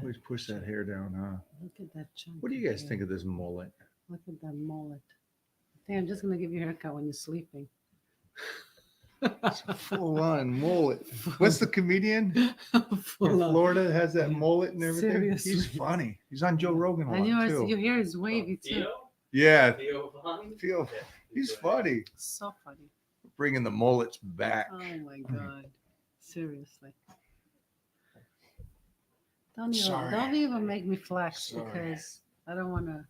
Always push that hair down, huh? Look at that chunk. What do you guys think of this mullet? Look at that mullet. I think I'm just gonna give you a haircut when you're sleeping. Full on mullet. What's the comedian from Florida that has that mullet and everything? Seriously. He's funny. He's on Joe Rogan a And lot too. your hair is wavy too. Yeah, Theo Von? Theo. He's funny. So funny. Bringing the mullets back. Oh my god. Seriously. Don't even make me flex Sorry. because I don't want to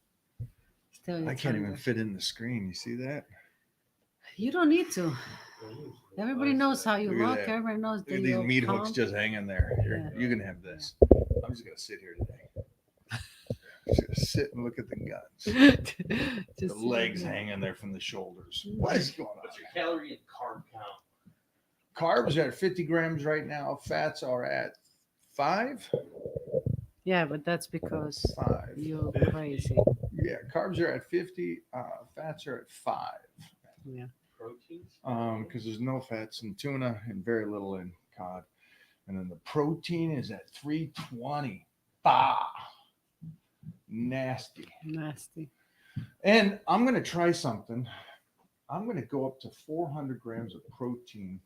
steal your I can't even thunder. fit in the screen. You see that? You don't need to. Everybody knows how you Look at look. that. Everybody knows Look that at these you're meat hooks calm. just hanging there. Here, Yeah. you can have this. I'm just gonna sit here today. Just gonna sit and look at the guns. The Just legs yeah. hanging there from the shoulders. What is going on? What's your calorie and carb count? Carbs are at 50 grams right now. Fats are at 5. Yeah, but that's because 5. you're crazy. Yeah, carbs are at 50. Fats are at 5. Yeah. Proteins? Because there's no fats in tuna and very little in cod. And then the protein is at 320. Bah! Nasty. Nasty. And I'm going to try something. I'm going to go up to 400 grams of protein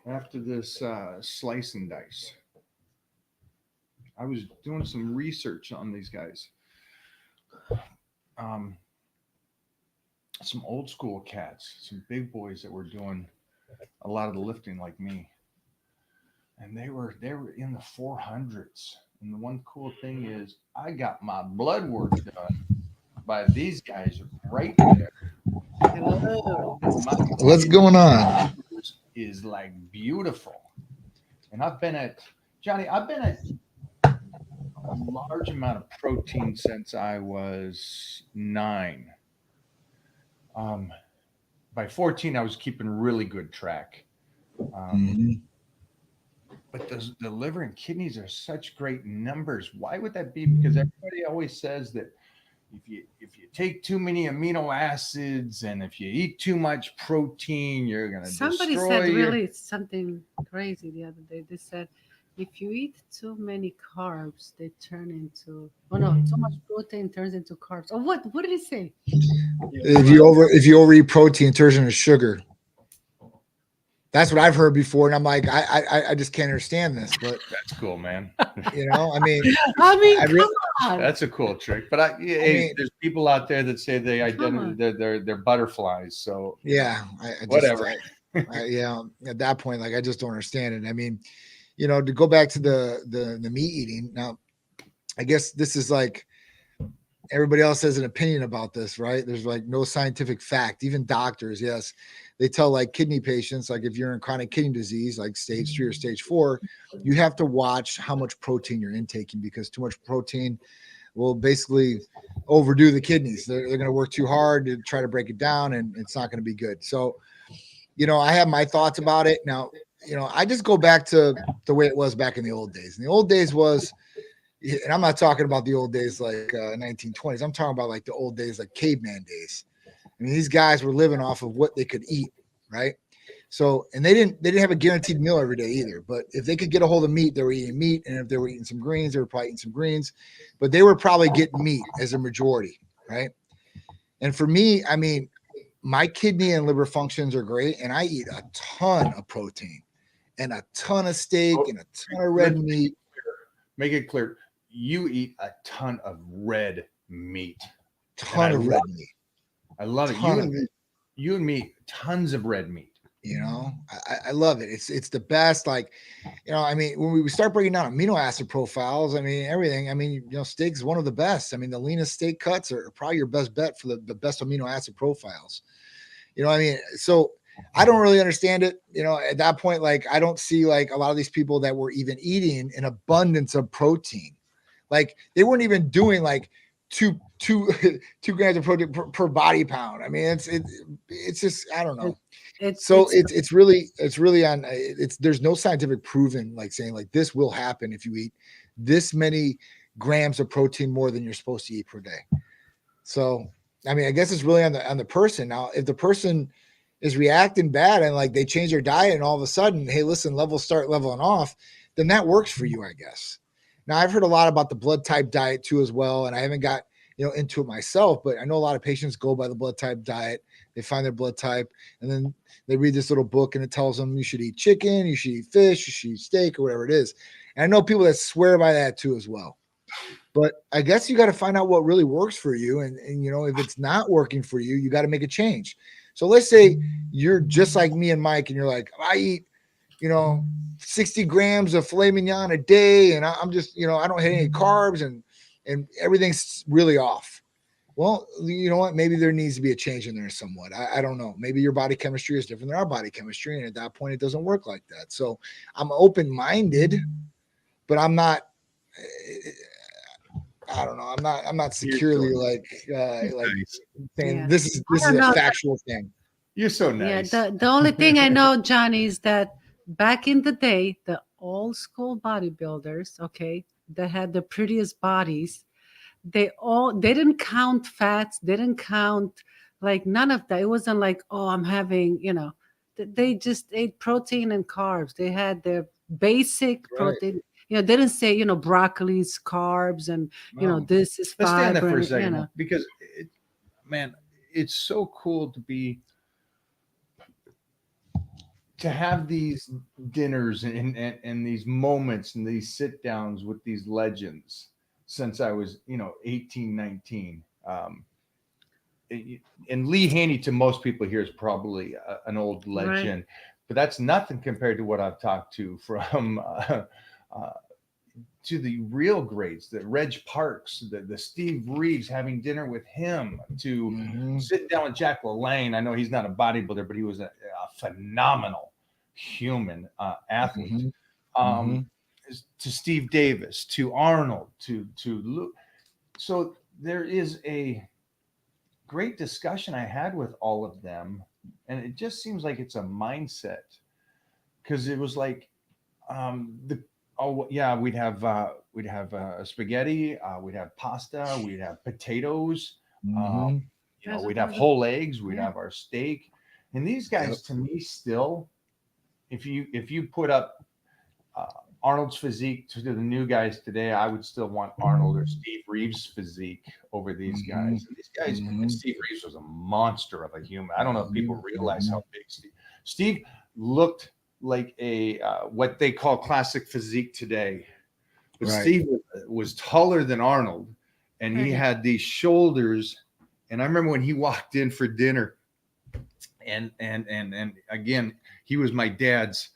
after this slice and dice. I was doing some research on these guys. Some old school cats, some big boys that were doing a lot of the lifting like me. And they were in the 400s. And the one cool thing is I got my blood work done by these guys right there. Hello. What's going on? Is like beautiful. And I've been at a large amount of protein since I was 9. By 14, I was keeping really good track. But the liver and kidneys are such great numbers. Why would that be? Because everybody always says that if you take too many amino acids and if you eat too much protein, you're gonna Somebody destroy said your... really something crazy the other day. They said if you eat too many carbs, they turn into too much protein turns into carbs. Oh, what did he say? If you overeat protein, it turns into sugar. That's what I've heard before, and I'm like, I just can't understand this. But That's cool, man. I mean, come on. That's a cool trick. But there's people out there that say they they're butterflies. So yeah, whatever. Yeah, at that point, like I just don't understand it. I mean, to go back to the meat eating now, I guess this is like everybody else has an opinion about this, right? There's like no scientific fact. Even doctors, yes, they tell like kidney patients, like if you're in chronic kidney disease, like stage 3 or stage 4, you have to watch how much protein you're intaking because too much protein will basically overdo the kidneys. They're going to work too hard to try to break it down, and it's not going to be good. So, I have my thoughts about it. Now, I just go back to the way it was back in the old days. And the old days was, and I'm not talking about the old days like 1920s. I'm talking about like the old days, like caveman days. I mean, these guys were living off of what they could eat, right? So, and they didn't have a guaranteed meal every day either. But if they could get a hold of meat, they were eating meat. And if they were eating some greens, they were probably eating some greens. But they were probably getting meat as a majority, right? And for me, I mean, my kidney and liver functions are great, and I eat a ton of protein and a ton of steak and a ton of red meat. Make it clear. You eat a ton of red meat. Ton of red meat. I love it. You and me, tons of red meat. I love it. It's the best. Like, I mean, when we start breaking down amino acid profiles, I mean, everything. I mean, steak is one of the best. I mean, the leanest steak cuts are probably your best bet for the best amino acid profiles. I mean, so I don't really understand it. At that point, like, I don't see like a lot of these people that were even eating an abundance of protein. Like they weren't even doing like two grams of protein per body pound. I mean, it's just, I don't know. It's really on, there's no scientific proven like saying like this will happen if you eat this many grams of protein more than you're supposed to eat per day. So, I mean, I guess it's really on the person. Now, if the person is reacting bad and like they change their diet and all of a sudden, hey, listen, levels start leveling off, then that works for you, I guess. Now I've heard a lot about the blood type diet too as well, and I haven't got into it myself, but I know a lot of patients go by the blood type diet. They find their blood type, and then they read this little book, and it tells them you should eat chicken, you should eat fish, you should eat steak, or whatever it is. And I know people that swear by that too as well. But I guess you got to find out what really works for you, and if it's not working for you, you got to make a change. So let's say you're just like me and Mike, and you're like, I eat 60 grams of filet mignon a day, and I'm just I don't hit any carbs, and everything's really off. Well, you know what? Maybe there needs to be a change in there somewhat. I don't know. Maybe your body chemistry is different than our body chemistry. And at that point, it doesn't work like that. So I'm open-minded, but I'm not, I don't know. I'm not securely like saying this is a factual thing. You're so nice. Yeah. The only thing I know, Johnny, is that back in the day, the old school bodybuilders, okay, that had the prettiest bodies, they didn't count fats, they didn't count like none of that. It wasn't like, oh, I'm having, they just ate protein and carbs. They had their basic protein. They didn't say, broccoli's carbs and this is fiber. Let's stand there for a second, because it's so cool to have these dinners and these moments and these sit downs with these legends since I was, 18, 19. And Lee Haney to most people here is probably an old legend, right, but that's nothing compared to what I've talked to from to the real greats, the Reg Parks, the Steve Reeves, having dinner with him, to sit down with Jack LaLanne. I know he's not a bodybuilder, but he was a phenomenal human athlete. To Steve Davis, to Arnold, to Luke. So there is a great discussion I had with all of them, and it just seems like it's a mindset, because it was like we'd have spaghetti, we'd have pasta, we'd have potatoes, we'd have whole eggs, we'd have our steak, and these guys to me still, if you put up Arnold's physique to the new guys today, I would still want Arnold or Steve Reeves' physique over these guys. And these guys, Steve Reeves was a monster of a human. I don't know if people realize how big Steve looked like a what they call classic physique today. But Steve was taller than Arnold, and he had these shoulders. And I remember when he walked in for dinner, and again, he was my dad's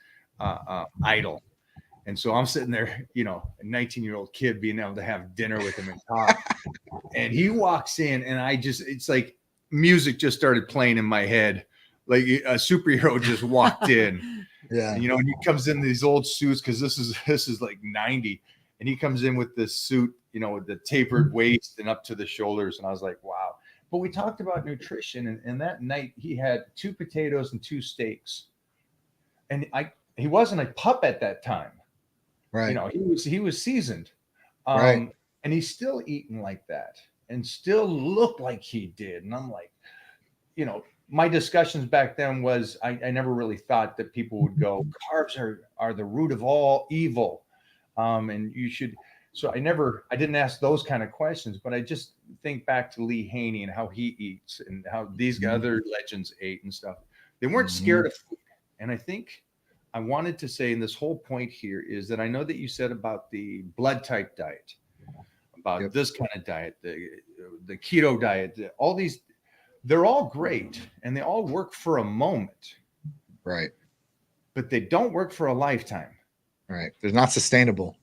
idol. And so I'm sitting there, a 19-year-old kid being able to have dinner with him and talk. And he walks in, and it's like music just started playing in my head. Like a superhero just walked in. Yeah. And, and he comes in these old suits, because this is like 90. And he comes in with this suit, with the tapered waist and up to the shoulders. And I was like, wow. But we talked about nutrition. And that night he had 2 potatoes and 2 steaks. And he wasn't a pup at that time. Right. He was seasoned. And he's still eating like that and still looked like he did. And I'm like, my discussions back then was I never really thought that people would go, carbs are the root of all evil. And you should. So I didn't ask those kind of questions, but I just think back to Lee Haney and how he eats and how these other legends ate and stuff. They weren't scared of food. And I think I wanted to say in this whole point here is that I know that you said about the blood type diet, about this kind of diet, the keto diet, all these, they're all great and they all work for a moment. Right. But they don't work for a lifetime. Right. They're not sustainable.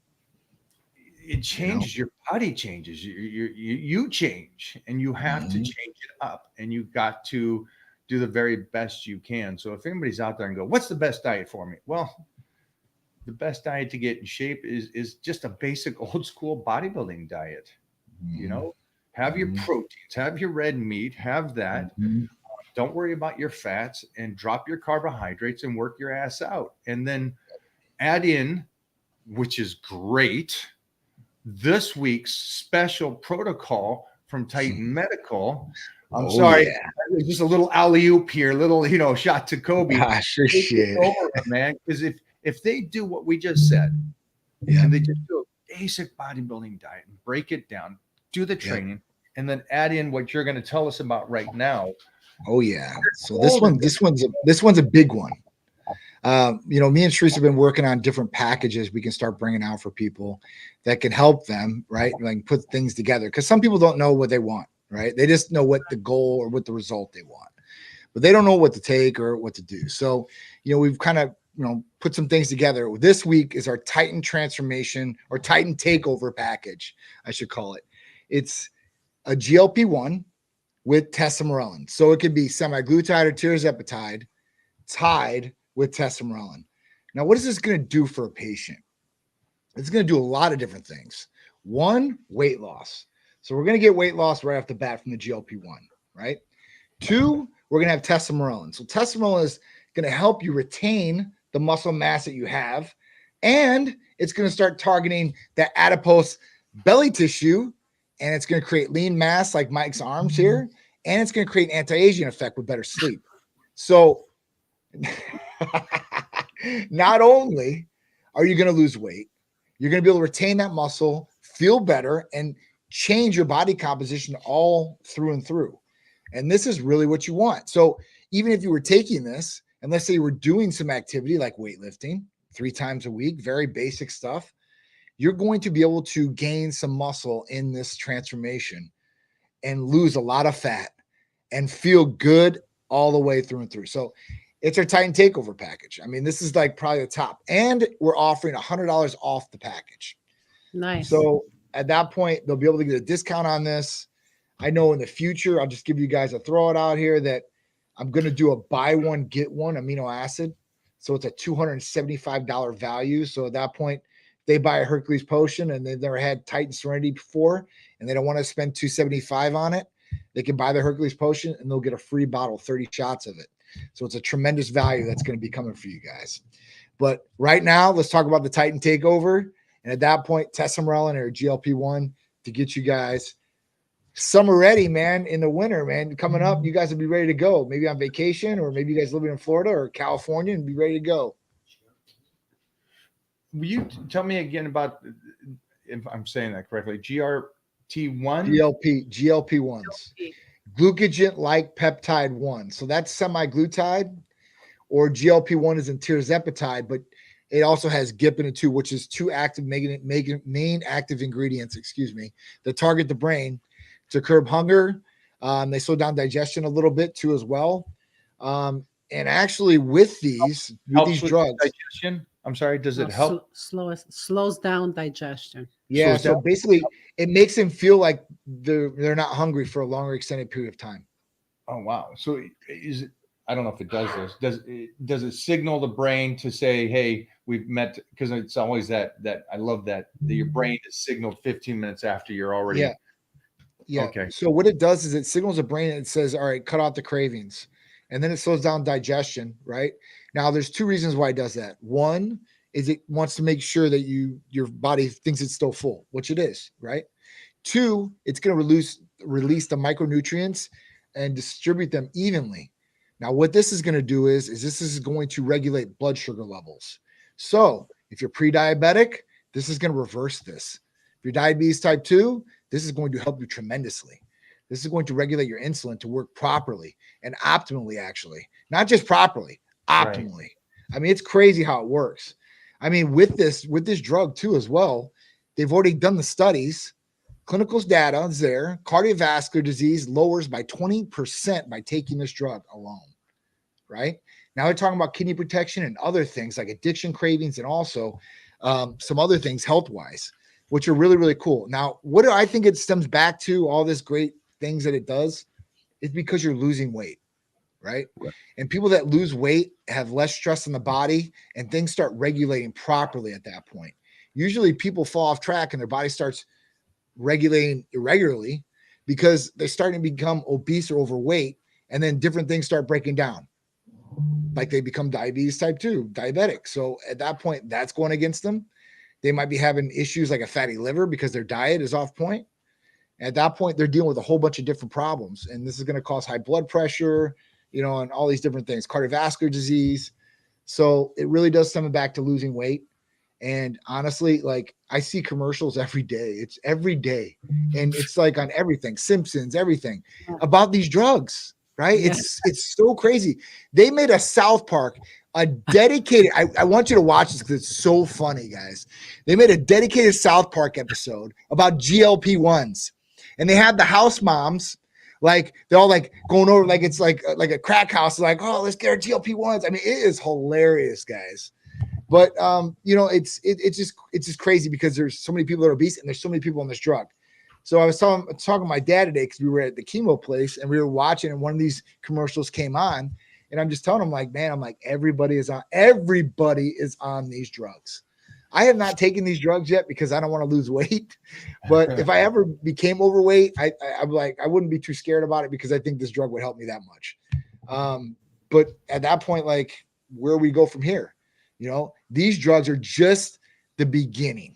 It changes, your body changes, you change, and you have to change it up, and you've got to do the very best you can. So if anybody's out there and go, what's the best diet for me? Well, the best diet to get in shape is just a basic old school bodybuilding diet. Have your proteins, have your red meat, have that. Don't worry about your fats, and drop your carbohydrates and work your ass out. And then add in, which is great, this week's special protocol from Titan Medical. I'm sorry, just a little alley-oop here, little shot to Kobe. Shit, man. Because if they do what we just said, and they just do it basic bodybuilding diet and break it down, do the training, and then add in what you're going to tell us about right now. Oh yeah. So this one's a big one. You know, me and Sharice have been working on different packages we can start bringing out for people that can help them, right? Like put things together, because some people don't know what they want, right? They just know what the goal or what the result they want, but they don't know what to take or what to do. So, you know, we've kind of, you know, put some things together. This week is our Titan transformation or Titan takeover package, I should call it. It's a GLP-1 with tesamorelin. So it could be semaglutide or tirzepatide tied with tesamorelin. Now, what is this going to do for a patient? It's going to do a lot of different things. One, weight loss. So we're going to get weight loss right off the bat from the GLP-1, right? Two, we're going to have tesamorelin. So tesamorelin is going to help you retain the muscle mass that you have, and it's going to start targeting that adipose belly tissue, and it's going to create lean mass like Mike's arms here, and it's going to create an anti-aging effect with better sleep. So not only are you going to lose weight, you're going to be able to retain that muscle, feel better, and change your body composition all through and through. And this is really what you want. So even if you were taking this, and let's say you were doing some activity like weightlifting 3 times a week, very basic stuff, you're going to be able to gain some muscle in this transformation and lose a lot of fat and feel good all the way through and through. So it's our Titan takeover package. I mean, this is like probably the top, and we're offering $100 off the package. Nice. So at that point, they'll be able to get a discount on this. I know in the future, I'll just give you guys a throw it out here that I'm going to do a buy one, get one amino acid. So it's a $275 value. So at that point, they buy a Hercules potion and they've never had Titan Serenity before, and they don't want to spend $275 on it. They can buy the Hercules potion and they'll get a free bottle, 30 shots of it. So it's a tremendous value that's going to be coming for you guys. But right now, let's talk about the Titan takeover. And at that point, tesamorelin or GLP-1 to get you guys summer ready, man, in the winter, man. Coming up, you guys will be ready to go. Maybe on vacation, or maybe you guys living in Florida or California and be ready to go. Will you tell me again about, if I'm saying that correctly, GRT1? GLP-1s. Glucagon-like peptide 1. So that's semaglutide, or GLP-1 is in tirzepatide, but it also has GIP in it too, which is 2 active main active ingredients, that target the brain to curb hunger. They slow down digestion a little bit too as well. And actually with these drugs, digestion. I'm sorry, does it help? Slows down digestion. Yeah, so basically it makes them feel like they're not hungry for a longer extended period of time. Oh wow. So is it, I don't know if it does this. Does it signal the brain to say, hey, we've met? Because it's always that I love that your brain is signaled 15 minutes after you're already. Yeah. Okay. So what it does is it signals the brain and it says, all right, cut out the cravings. And then it slows down digestion, right? Now there's 2 reasons why it does that. One is it wants to make sure that your body thinks it's still full, which it is, right? 2, it's going to release the micronutrients and distribute them evenly. Now, what this is going to do is this is going to regulate blood sugar levels. So if you're pre-diabetic, this is going to reverse this. If you're diabetes type 2, this is going to help you tremendously. This is going to regulate your insulin to work properly and optimally, actually. Not just properly, optimally. Right. I mean, it's crazy how it works. I mean, with this drug too as well, they've already done the studies. Clinical data is there. Cardiovascular disease lowers by 20% by taking this drug alone, right? Now we're talking about kidney protection and other things like addiction cravings and also some other things health-wise, which are really, really cool. Now, what do I think it stems back to, all this great things that it does, is because you're losing weight, right? And people that lose weight have less stress in the body and things start regulating properly at that point. Usually people fall off track and their body starts regulating irregularly because they're starting to become obese or overweight, and then different things start breaking down. Like they become diabetes type 2, diabetic. So at that point, that's going against them. They might be having issues like a fatty liver because their diet is off point. At that point, they're dealing with a whole bunch of different problems. And this is going to cause high blood pressure, and all these different things, cardiovascular disease. So it really does stem back to losing weight. And honestly, like I see commercials every day. It's every day. And it's like on everything, Simpsons, everything about these drugs, right? Yeah. It's so crazy. They made a South Park, a dedicated, I want you to watch this because it's so funny, guys. They made a dedicated South Park episode about GLP-1s. And they had the house moms, like they're all like going over, like it's like a crack house, like, oh, let's get our GLP-1s. I mean, it is hilarious, guys. But you know, it's just crazy because there's so many people that are obese and there's so many people on this drug. So I was talking to my dad today because we were at the chemo place and we were watching, and one of these commercials came on, and I'm just telling him, like, man, I'm like, everybody is on these drugs. I have not taken these drugs yet because I don't want to lose weight. But if I ever became overweight, I'm like, I wouldn't be too scared about it because I think this drug would help me that much. But at that point, like, where we go from here? You know, these drugs are just the beginning.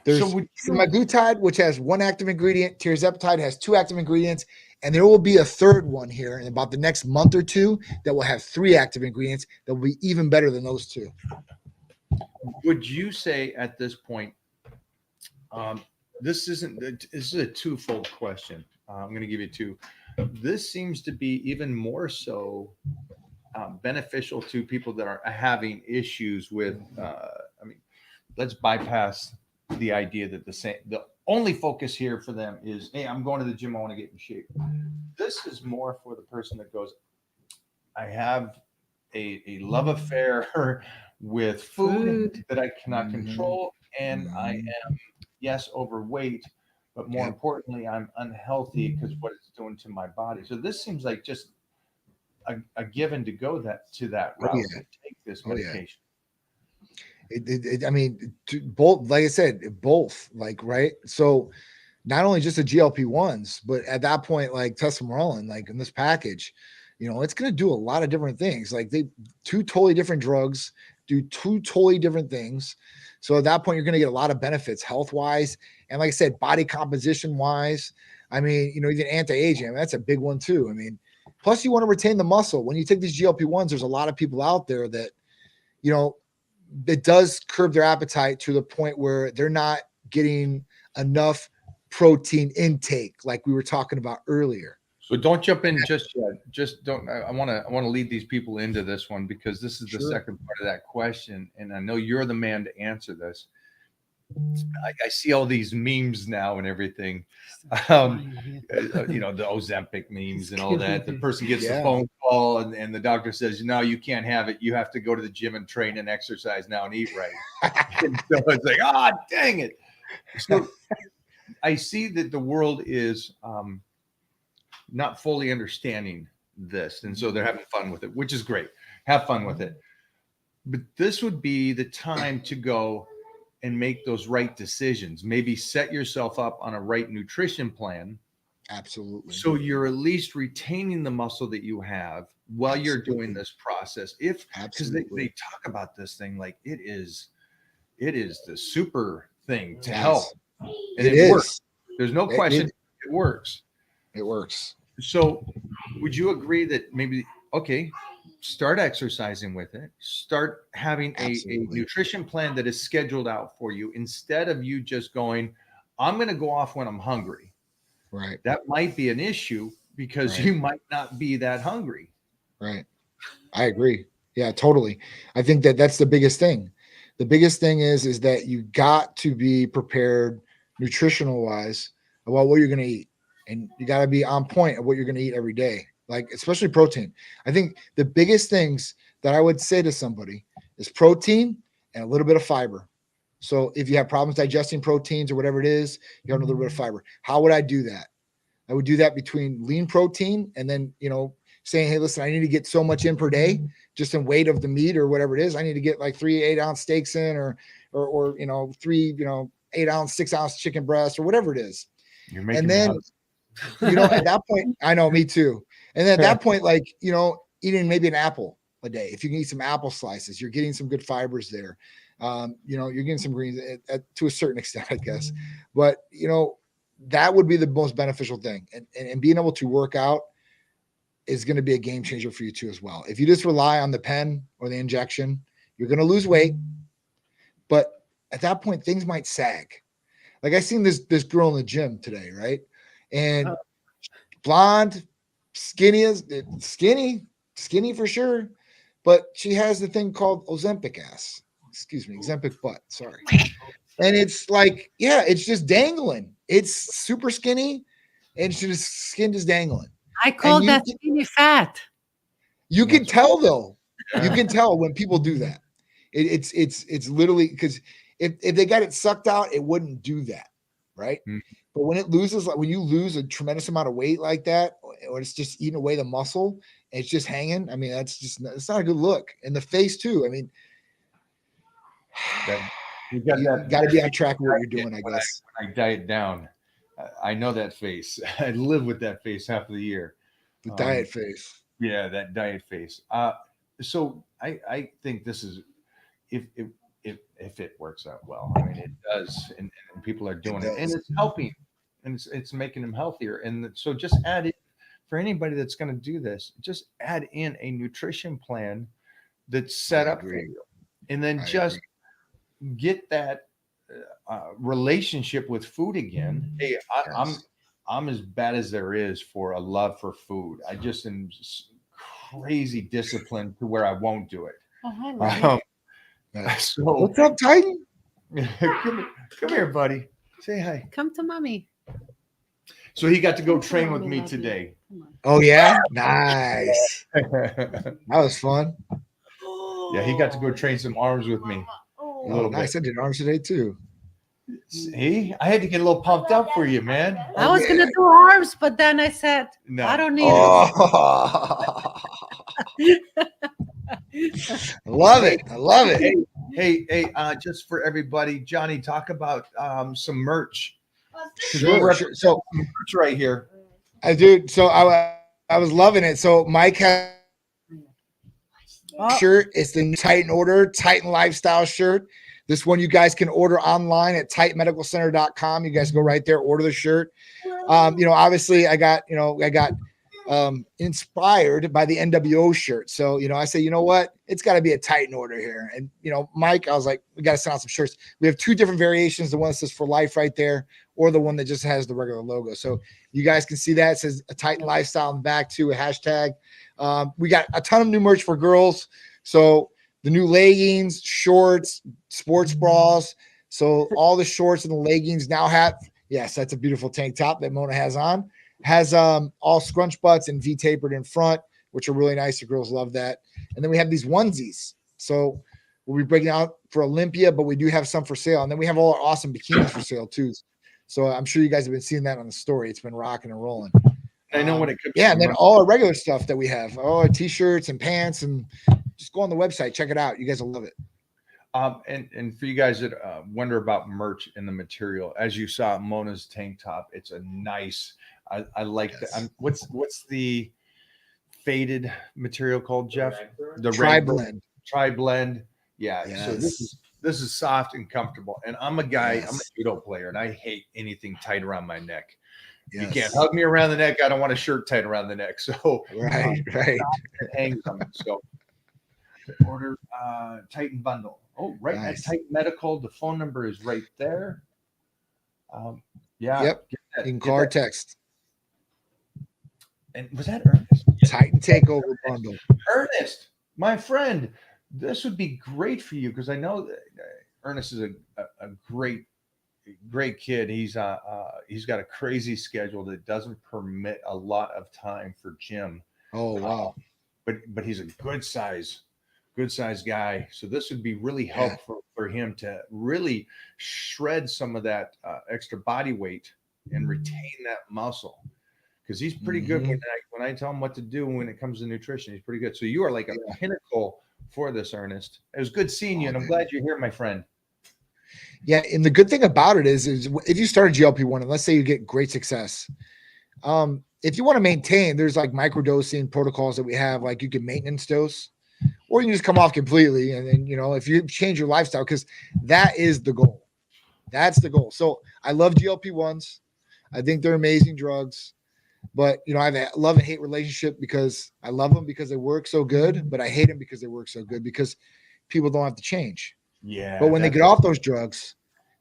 There's semaglutide, which has one active ingredient. Tirzepatide has 2 active ingredients. And there will be a third one here in about the next month or 2 that will have 3 active ingredients that will be even better than those 2. Would you say at this point, this is a twofold question. I'm going to give you 2. This seems to be even more so beneficial to people that are having issues with, I mean, let's bypass the idea that the only focus here for them is, hey, I'm going to the gym, I want to get in shape. This is more for the person that goes, I have a love affair with food that I cannot control, and I am, yes, overweight, but more importantly, I'm unhealthy because what it's doing to my body. So this seems like just a given to go to that route to take this medication. I mean, both, like I said, both, like, right. So not only just the GLP-1s, but at that point, like testosterone, like in this package, you know, it's going to do a lot of different things. Like 2 totally different drugs do 2 totally different things. So at that point, you're going to get a lot of benefits health wise. And like I said, body composition wise, I mean, you know, even anti-aging, I mean, that's a big one too. I mean, plus you want to retain the muscle. When you take these GLP-1s, there's a lot of people out there that, you know, it does curb their appetite to the point where they're not getting enough protein intake, like we were talking about earlier. So don't jump in just yet. Just don't. I want to lead these people into this one because this is the second part of that question, and I know you're the man to answer this. I see all these memes now and everything. You know, the Ozempic memes and all that. The person gets the phone call and the doctor says, no, you can't have it. You have to go to the gym and train and exercise now and eat right. And so it's like, oh, dang it. So I see that the world is not fully understanding this. And so they're having fun with it, which is great. Have fun with it. But this would be the time to go and make those right decisions. Maybe set yourself up on a right nutrition plan. Absolutely. So you're at least retaining the muscle that you have while you're doing this process. Because they talk about this thing like it is the super thing to help. And it works. There's no question it works. It works. So would you agree that maybe, okay, start exercising with it, start having a nutrition plan that is scheduled out for you instead of you just going, I'm going to go off when I'm hungry. Right. That might be an issue because you might not be that hungry. Right. I agree. Yeah, totally. I think that's the biggest thing. The biggest thing is that you got to be prepared nutritional wise about what you're going to eat. And you got to be on point of what you're going to eat every day, like especially protein. I think the biggest things that I would say to somebody is protein and a little bit of fiber. So if you have problems digesting proteins or whatever it is, you have a little bit of fiber. How would I do that? I would do that between lean protein and then, you know, saying, hey, listen, I need to get so much in per day, just in weight of the meat or whatever it is. I need to get like 3 8-ounce steaks in or, you know, 3, 8-ounce, 6-ounce chicken breast or whatever it is. You're making and then, you know, at that point, I know, me too. And then at that point, like, you know, eating maybe an apple a day. If you can eat some apple slices, you're getting some good fibers there. You know, you're getting some greens to a certain extent, I guess. But, you know, that would be the most beneficial thing. And being able to work out is going to be a game changer for you too as well. If you just rely on the pen or the injection, you're going to lose weight. but at that point, things might sag. Like I seen this girl in the gym today, right? And blonde, skinny for sure, but she has the thing called Ozempic ass. Excuse me, Ozempic butt. Sorry. And it's like, yeah, it's just dangling. It's super skinny, and she just skin just dangling. I call you that can- skinny fat. You can tell though. You Yeah. can tell when people do that. It's literally because if they got it sucked out, it wouldn't do that, right? Mhm. But when it loses, like when you lose a tremendous amount of weight like that, or it's just eating away the muscle, and it's just hanging. I mean, it's not a good look. And the face too. I mean, That- you you got to be on track with what you're doing, I when guess. I diet down, I know that face. I live with that face half of the year. The diet face. Yeah, that diet face. So I think this is if it works out well. I mean, it does, and people are doing it, and does. it's helping, and it's making them healthier. And so just add it for anybody that's going to do this. Just add in a nutrition plan that's set I up for agree. you, and then I just get that relationship with food again. Hey, Yes. I'm as bad as there is for a love for food. I just am crazy disciplined to where I won't do it. Nice. So What's up, Titan? come here, buddy. Say hi. Come to mommy. So he got to go train with me today. Oh yeah, nice. Yeah, That was fun. he got to go train some arms with me. A Oh, little nice. bit. I did arms today too. See, I had to get a little pumped up for you, man. I was yeah. gonna do arms, but then I said No. I don't need it. Oh. I love it. I love it. Hey, just for everybody, Johnny, talk about some merch. 'Cause Sure, we're sure. So merch right here. I do. So I was loving it. So Mike has Oh, shirt. It's the new Titan order, Titan lifestyle shirt. This one you guys can order online at titanmedicalcenter.com. You guys go right there, order the shirt. Obviously I got inspired by the NWO shirt. So, I say, you know what? It's got to be a Titan order here. And, Mike, I was like, we got to send out some shirts. We have two different variations. The one that says for life right there, or the one that just has the regular logo. So you guys can see that. It says a Titan lifestyle in the back too, a hashtag. We got a ton of new merch for girls. So the new leggings, shorts, sports bras. So all the shorts and the leggings now have, yes, that's a beautiful tank top that Mona has on. Has all scrunch butts and V tapered in front, which are really nice. The girls love that. And then we have these onesies. So we'll be breaking out for Olympia, but we do have some for sale. And then we have all our awesome bikinis for sale too. So I'm sure you guys have been seeing that on the story. It's been rocking and rolling. I know when it comes. Yeah, to and then merch- all our regular stuff that we have, all our t-shirts and pants, and just go on the website, check it out. You guys will love it. And for you guys that wonder about merch and the material, as you saw Mona's tank top, it's a nice. I like Yes. that. What's the faded material called, Jeff? The Tri Rainbow- blend. Tri-blend. Yeah. So Yes. this is soft and comfortable. And I'm a guy, I'm a Yes. judo player, and I hate anything tight around my neck. You Yes. can't hug me around the neck. I don't want a shirt tight around the neck. So Right, right. it hangs on me. So order Titan bundle. Oh, right Nice. at Titan Medical. The phone number is right there. Yeah. Yep. get that- You can get call or that. text. And was that Ernest? Titan Takeover Bundle. Ernest, my friend, this would be great for you because I know that Ernest is a great kid. He's got a crazy schedule that doesn't permit a lot of time for gym. Oh, wow. But he's a good size guy. So this would be really Yeah. helpful for him to really shred some of that extra body weight and retain that muscle. Because he's pretty good Mm-hmm. when I tell him what to do when it comes to nutrition. He's pretty good. So you are like a pinnacle for this, Ernest. It was good seeing you, and I'm glad you're here, my friend. Yeah, and the good thing about it is if you start a GLP-1, and let's say you get great success, if you want to maintain, there's like microdosing protocols that we have, like you can maintenance dose, or you can just come off completely. And then, if you change your lifestyle, because that is the goal. That's the goal. So I love GLP-1s. I think they're amazing drugs. But, I have a love and hate relationship because I love them because they work so good, but I hate them because they work so good because people don't have to change. Yeah. But when they that's- get off those drugs,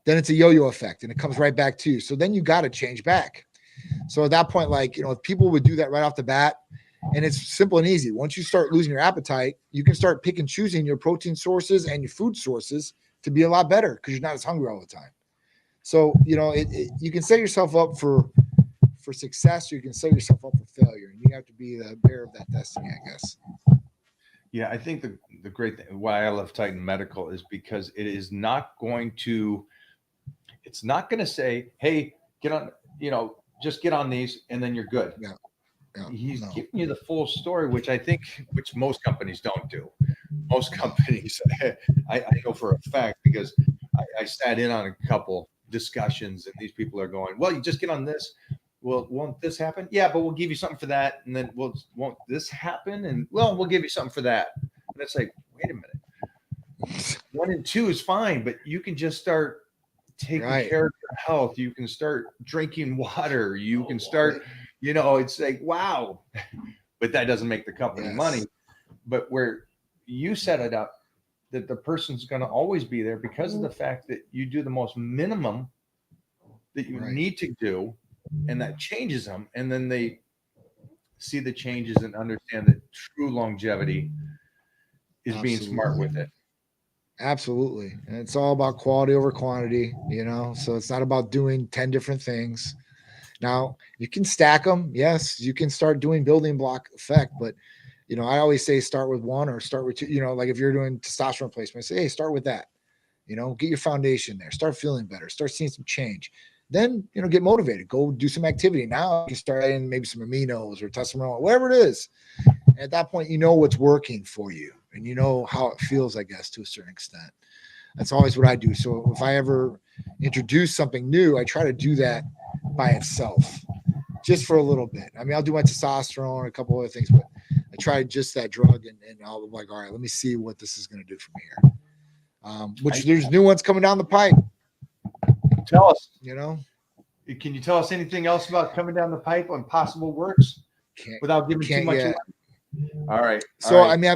then it's a yo-yo effect and it comes right back to you. So then you got to change back. So at that point, like, if people would do that right off the bat, and it's simple and easy. Once you start losing your appetite, you can start pick and choosing your protein sources and your food sources to be a lot better because you're not as hungry all the time. So, you can set yourself up for success, or you can set yourself up for failure. And you have to be the bearer of that destiny, I guess. Yeah, I think the great thing why I love Titan Medical is because it's not going to say, hey, get on, just get on these and then you're good. Yeah. He's No. giving you the full story, which most companies don't do. Most companies, I know for a fact, because I sat in on a couple discussions and these people are going, well, you just get on this. Well, won't this happen? Yeah, but we'll give you something for that. And then won't this happen? And well, we'll give you something for that. And it's like, wait a minute. 1 and 2 is fine, but you can just start taking Right. care of your health. You can start drinking water. You can start, it's like, wow. But that doesn't make the company Yes. money. But where you set it up, that the person's going to always be there because of the fact that you do the most minimum that you Right. need to do, and that changes them. And then they see the changes and understand that true longevity is being smart with it. Absolutely. And it's all about quality over quantity, so it's not about doing 10 different things. Now you can stack them. Yes, you can start doing building block effect, but I always say start with one or start with two, like if you're doing testosterone replacement, I say, hey, start with that, get your foundation there, start feeling better, start seeing some change. Then, get motivated, go do some activity. Now you can start adding maybe some aminos or testosterone, whatever it is. And at that point, what's working for you and how it feels, I guess, to a certain extent. That's always what I do. So if I ever introduce something new, I try to do that by itself just for a little bit. I mean, I'll do my testosterone and a couple other things, but I tried just that drug and I'll be like, all right, let me see what this is going to do from here. There's new ones coming down the pipe. Tell us, Can you tell us anything else about coming down the pipe on possible works without giving too much away? All right. So, all right. I mean,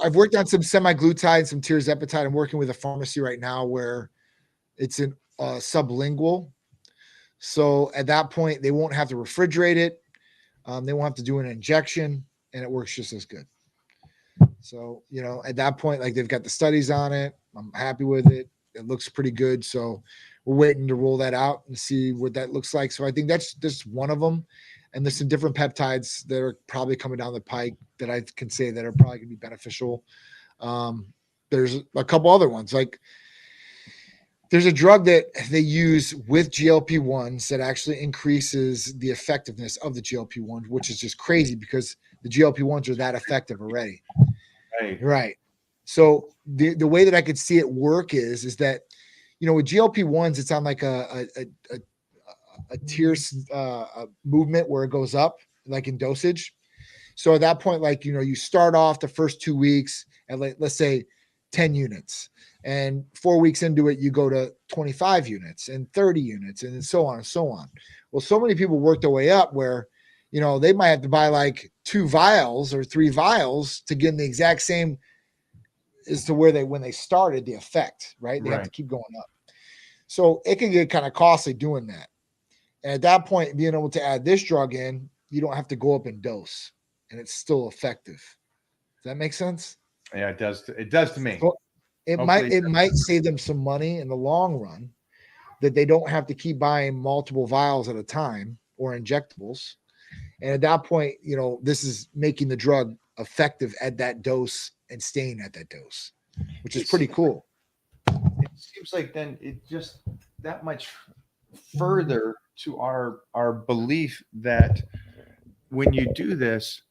I've worked on some semaglutide, some tirzepatide. I'm working with a pharmacy right now where it's in sublingual. So at that point, they won't have to refrigerate it. They won't have to do an injection, and it works just as good. So, at that point, like they've got the studies on it. I'm happy with it. It looks pretty good. So we're waiting to roll that out and see what that looks like. So I think that's just one of them. And there's some different peptides that are probably coming down the pike that I can say that are probably going to be beneficial. There's a couple other ones. Like there's a drug that they use with GLP-1s that actually increases the effectiveness of the GLP-1, which is just crazy because the GLP-1s are that effective already. Right. So the way that I could see it work is that, with GLP-1s, it's on like a tier movement where it goes up like in dosage. So at that point, like, you start off the first 2 weeks at let's say 10 units, and 4 weeks into it, you go to 25 units and 30 units and so on and so on. Well, so many people work their way up where, they might have to buy like 2 vials or 3 vials to get in the exact same as to where when they started the effect, right? They have to keep going up. So it can get kind of costly doing that. And at that point, being able to add this drug in, you don't have to go up in dose and it's still effective. Does that make sense? Yeah, it does. It does to me. So it might save them some money in the long run that they don't have to keep buying multiple vials at a time or injectables. And at that point, this is making the drug effective at that dose and staying at that dose, which is pretty cool. It seems like then it just that much further to our belief that when you do this,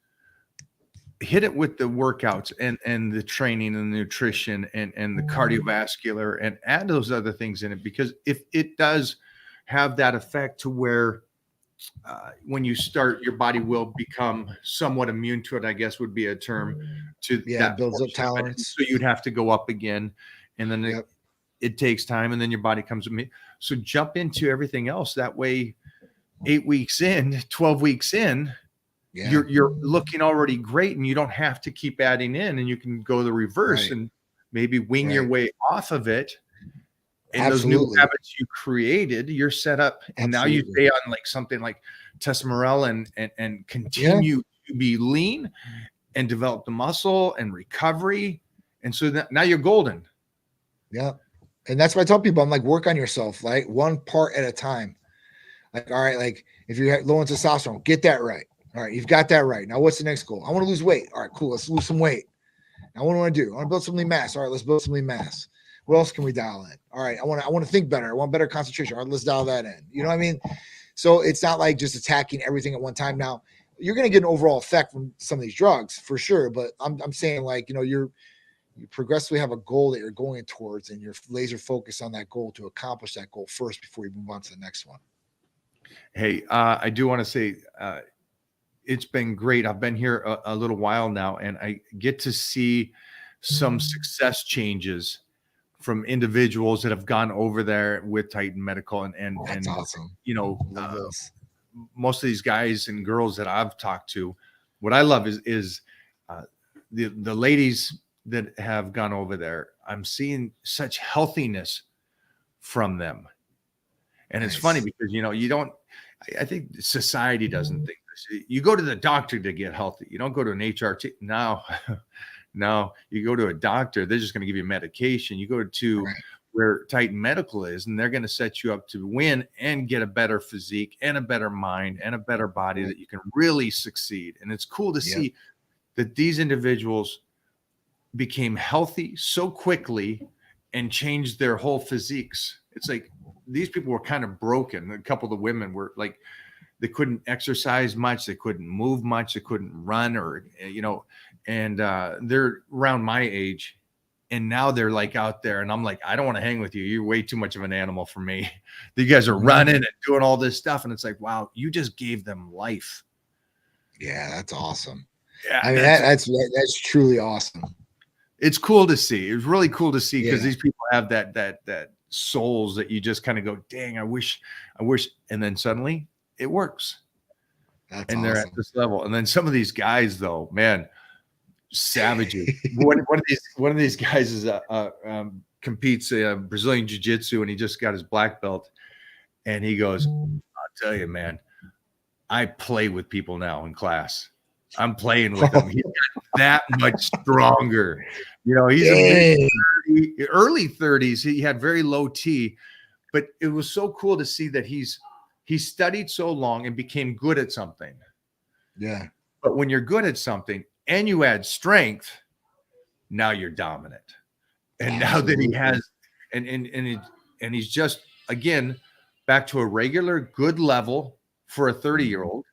hit it with the workouts and the training and the nutrition and the cardiovascular and add those other things in it, because if it does have that effect to where when you start, your body will become somewhat immune to it, I guess would be a term to that, it builds up tolerance. so you'd have to go up again, and then it takes time, and then your body comes with me. So jump into everything else. That way, 8 weeks in, 12 weeks in, you're looking already great, and you don't have to keep adding in, and you can go the reverse. Right. And maybe wing your Right. way off of it. And those new Absolutely. habits you created, you're set up, and now you Absolutely. stay on like something like Tessamorel and continue to be lean and develop the muscle and recovery. And so that now you're golden. Yeah. And that's what I tell people. I'm like, work on yourself, like one part at a time. Like, all right, like if you're low in testosterone, get that right. All right, you've got that right. Now, what's the next goal? I want to lose weight. All right, cool. Let's lose some weight. Now, what do I want to do? I want to build some lean mass. All right, let's build some lean mass. What else can we dial in? All right, I want to think better. I want better concentration. All right, let's dial that in. You know what I mean? So it's not like just attacking everything at one time. Now, you're going to get an overall effect from some of these drugs for sure. But I'm saying, like, you know, you progressively have a goal that you're going towards, and you're laser focused on that goal to accomplish that goal first before you move on to the next one. Hey, I do want to say it's been great. I've been here a little while now, and I get to see some success changes from individuals that have gone over there with Titan Medical, and That's awesome. you know, Love those. most of these guys and girls that I've talked to, what I love is the ladies that have gone over there. I'm seeing such healthiness from them, and it's Nice. funny because you don't. I think society doesn't think this. You go to the doctor to get healthy. You don't go to an HRT now. No, you go to a doctor, they're just going to give you medication. You go to Right. where Titan Medical is, and they're going to set you up to win and get a better physique and a better mind and a better body that you can really succeed. And it's cool to Yeah. see that these individuals became healthy so quickly and changed their whole physiques. It's like these people were kind of broken. A couple of the women were like, they couldn't exercise much, they couldn't move much, they couldn't run, or and they're around my age, and now they're like out there, and I'm like, I don't want to hang with you. You're way too much of an animal for me. You guys are running and doing all this stuff, and it's like, wow, you just gave them life. Yeah, that's awesome. Yeah, I mean, that's truly awesome. it's cool to see. It's really cool to see because Yeah. these people have that souls that you just kind of go, dang, I wish, and then suddenly it works. That's And they're awesome. at this level. And then some of these guys, though, man, savages. one of these guys is competes Brazilian jiu-jitsu, and he just got his black belt. And he goes, I'll tell you, man, I play with people now in class. I'm playing with them. He's got that much stronger. He's a big early 30s. He had very low T, but it was so cool to see that he studied so long and became good at something. Yeah. But when you're good at something and you add strength, now you're dominant. And now that he has, and he's just, again, back to a regular good level for a 30-year-old.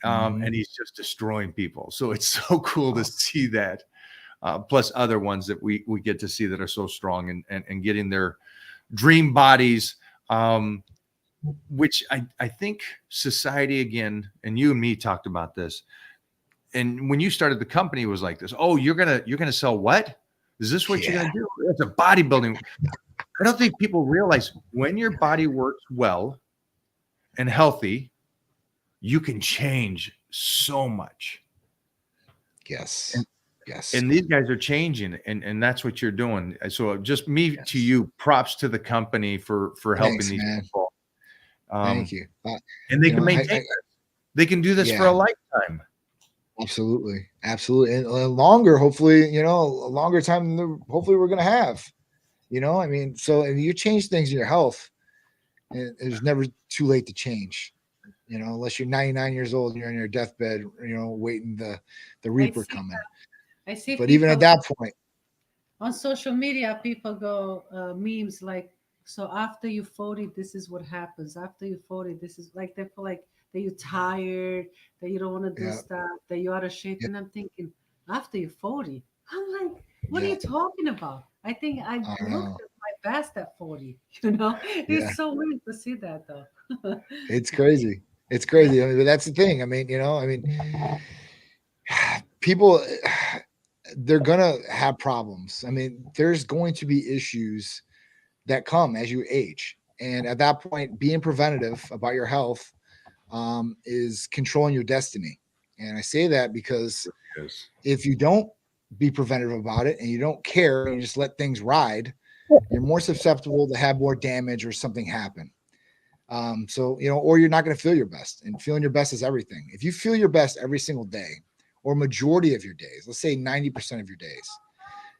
And he's just destroying people. So it's so cool to see that. Plus other ones that we get to see that are so strong and getting their dream bodies, which I think society, again, and you and me talked about this. And when you started the company, it was like this. Oh, you're gonna sell what? Is this what you're gonna do? It's a bodybuilding. I don't think people realize when your body works well and healthy, you can change so much. Yes. Yes. And these guys are changing, and that's what you're doing. So just me to you, props to the company for helping Thanks, these man. people. Thank you. And they can maintain this. They can do this for a lifetime. Absolutely. Absolutely. And longer, hopefully, a longer time than hopefully we're going to have, I mean, so if you change things in your health, and it's never too late to change, unless you're 99 years old and you're on your deathbed, waiting the reaper coming. I see. But even at that point, on social media, people go memes like, so after you 40, this is what happens. After you 40, this is like, they feel like that you're tired, that you don't want to do stuff, that you're out of shape. And I'm thinking, after you're 40, I'm like, what are you talking about? I think I looked at my best at 40, It's so weird to see that, though. It's crazy. It's crazy. I mean, but that's the thing. I mean, people, they're going to have problems. I mean, there's going to be issues that come as you age. And at that point, being preventative about your health is controlling your destiny. And I say that because if you don't be preventative about it and you don't care and you just let things ride, you're more susceptible to have more damage or something happen. So, or you're not going to feel your best, and feeling your best is everything. If you feel your best every single day or majority of your days, let's say 90% of your days,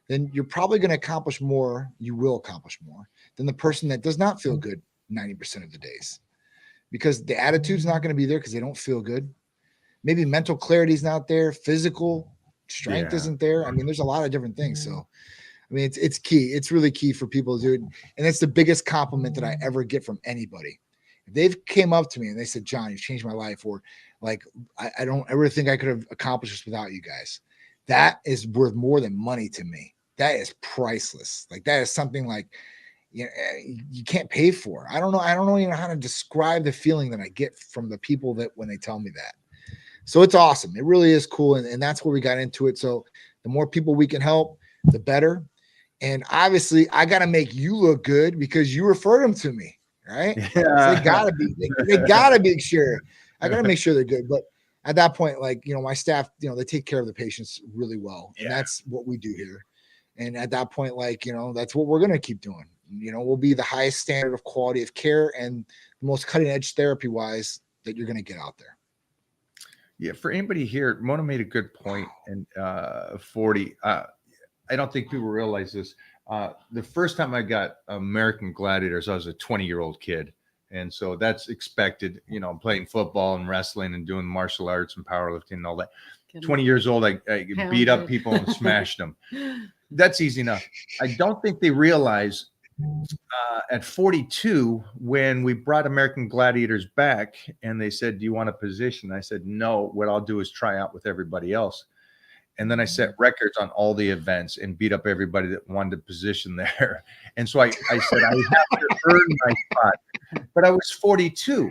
then you're probably going to accomplish more. You will accomplish more than the person that does not feel good 90% of the days, because the attitude's not going to be there because they don't feel good. Maybe mental clarity is not there. Physical strength isn't there. I mean, there's a lot of different things. So, I mean, it's key. It's really key for people to do it. And it's the biggest compliment that I ever get from anybody. If they've came up to me and they said, John, you've changed my life, or like, I don't ever think I could have accomplished this without you guys. That is worth more than money to me. That is priceless. Like, that is something like, you can't pay for. I don't know even how to describe the feeling that I get from the people that when they tell me that. So it's awesome. It really is cool. And that's where we got into it. So the more people we can help, the better. And obviously I got to make you look good because you referred them to me. Right. Yeah. So they gotta be sure. I got to make sure they're good. But at that point, like, my staff, they take care of the patients really well. And that's what we do here. And at that point, like, that's what we're going to keep doing. We'll be the highest standard of quality of care and the most cutting edge therapy wise that you're going to get out there. Yeah. For anybody here, Mona made a good point. And 40, I don't think people realize this. The first time I got American Gladiators, I was a 20-year-old kid. And so that's expected, playing football and wrestling and doing martial arts and powerlifting and all that. 20 years old, I beat up people and smashed them. That's easy enough. I don't think they realize at 42, when we brought American Gladiators back and they said, do you want a position? I said, no, what I'll do is try out with everybody else. And then I set records on all the events and beat up everybody that wanted a position there. And so I said, I have to earn my spot. But I was 42.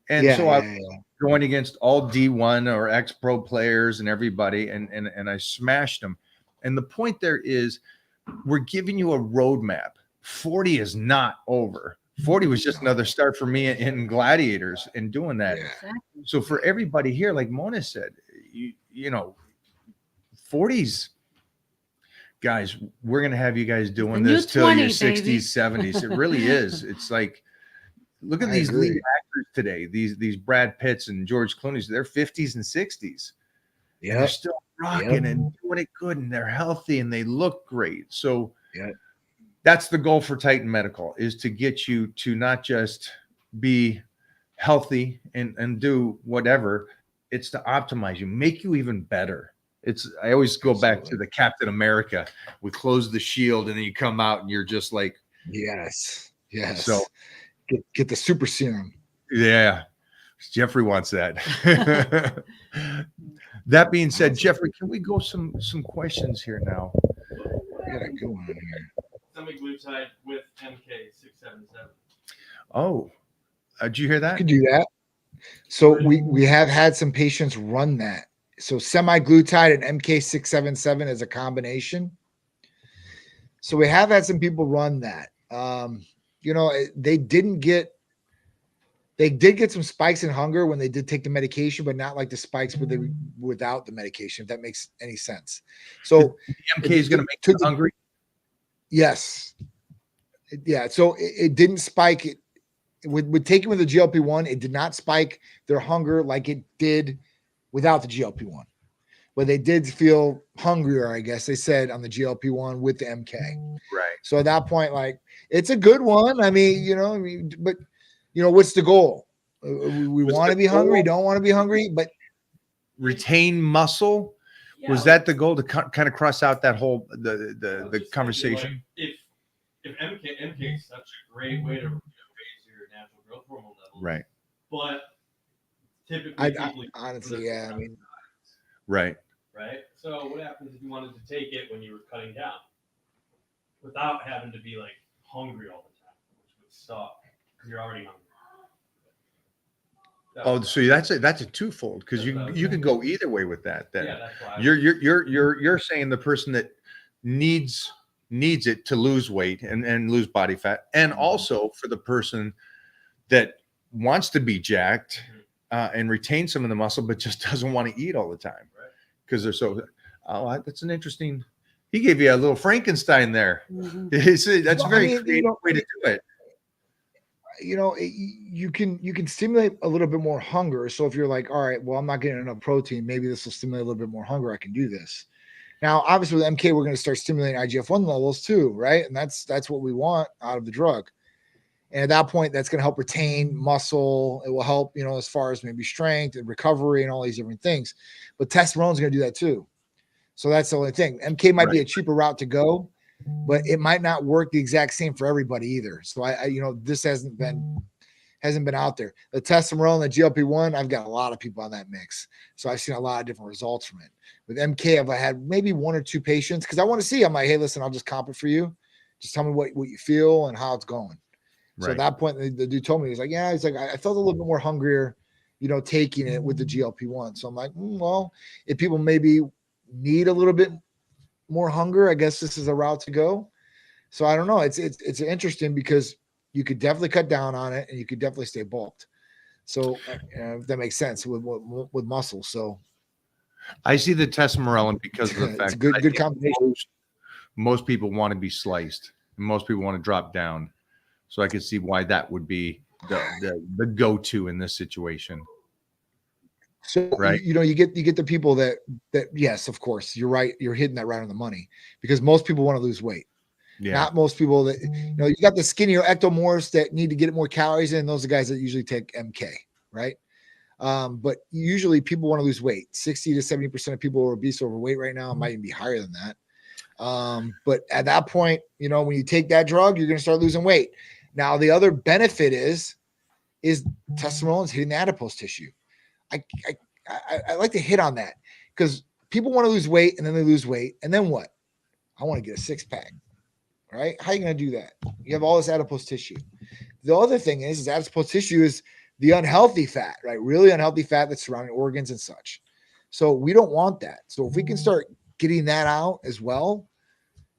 And I was going against all D1 or ex-pro players and everybody. And I smashed them. And the point there is, we're giving you a roadmap. 40 is not over. 40 was just another start for me in Gladiators and doing that. Exactly. So for everybody here, like Mona said, 40s, guys, we're going to have you guys doing this till your 60s, 70s. It really is. It's like, look at these lead actors today, these Brad Pitts and George Clooney's, they're 50s and 60s. Yeah. They're still rocking and doing it good, and they're healthy and they look great. So that's the goal for Titan Medical, is to get you to not just be healthy and do whatever. It's to optimize you, make you even better. I always go back to the Captain America. We close the shield and then you come out and you're just like, yes. So get the super serum. Yeah. Jeffrey wants that. That being said, Jeffrey, can we go some questions here now? I got a good one here. Semaglutide with MK677. Oh, did you hear that? You can do that. So we have had some patients run that. So semaglutide and MK677 is a combination. So we have had some people run that. They did get some spikes in hunger when they did take the medication, but not like the spikes without the medication, if that makes any sense. So the MK is going to make you hungry? Yes. Yeah. So it didn't spike it. With taking with the GLP-1, it did not spike their hunger like it did without the GLP-1. But they did feel hungrier, I guess they said, on the GLP-1 with the MK. Right. So at that point, like, it's a good one. I mean, but what's the goal? We want to be hungry, don't want to be hungry, but retain muscle. Yeah, was that the goal, to kind of cross out that whole the conversation? Like, if MK is such a great way to raise your natural growth hormone levels, right? But typically, honestly, yeah, I mean, right. So what happens if you wanted to take it when you were cutting down, without having to be like hungry all the time, which would stop because you're already hungry. So that's a twofold, because you can go either way with that. Then that's why you're saying the person that needs it to lose weight and lose body fat, and also for the person that wants to be jacked and retain some of the muscle, but just doesn't want to eat all the time because they're so. Oh, that's an interesting. He gave you a little Frankenstein there. Mhm. That's a Well, I very mean, creative way to do it. You can stimulate a little bit more hunger. So if you're like, all right, well, I'm not getting enough protein, maybe this will stimulate a little bit more hunger. I can do this. Now, obviously, with MK, we're going to start stimulating IGF-1 levels too, right? And that's what we want out of the drug. And at that point, that's going to help retain muscle. It will help, as far as maybe strength and recovery and all these different things. But testosterone is going to do that too. So that's the only thing. MK might be a cheaper route to go, but it might not work the exact same for everybody either. So I this hasn't been out there. The testosterone, the GLP-1, I've got a lot of people on that mix. So I've seen a lot of different results from it. With MK, I've had maybe 1 or 2 patients because I want to see. I'm like, hey, listen, I'll just comp it for you. Just tell me what you feel and how it's going. So at that point, the dude told me, he's like, yeah, he's like, I felt a little bit more hungrier, taking it with the GLP-1. So I'm like, well, if people maybe need a little bit more hunger, I guess this is a route to go. So I don't know. It's interesting because you could definitely cut down on it and you could definitely stay bulked. So if that makes sense with muscle. So I see the testosterone because of the fact it's a good combination. Most people want to be sliced. And most people want to drop down. So I could see why that would be the go-to in this situation. So right, you get the people that yes, of course, you're right. You're hitting that right on the money because most people want to lose weight. Yeah. Not most people that you got the skinnier ectomorphs that need to get more calories in. Those are guys that usually take MK, right? But usually people want to lose weight. 60 to 70% of people are obese or overweight right now. It might even be higher than that. But at that point, when you take that drug, you're going to start losing weight. Now, the other benefit is testosterone is hitting the adipose tissue. I like to hit on that because people want to lose weight and then they lose weight. And then what? I want to get a 6-pack, right? How are you going to do that? You have all this adipose tissue. The other thing is adipose tissue is the unhealthy fat, right? Really unhealthy fat that's surrounding organs and such. So we don't want that. So if we can start getting that out as well,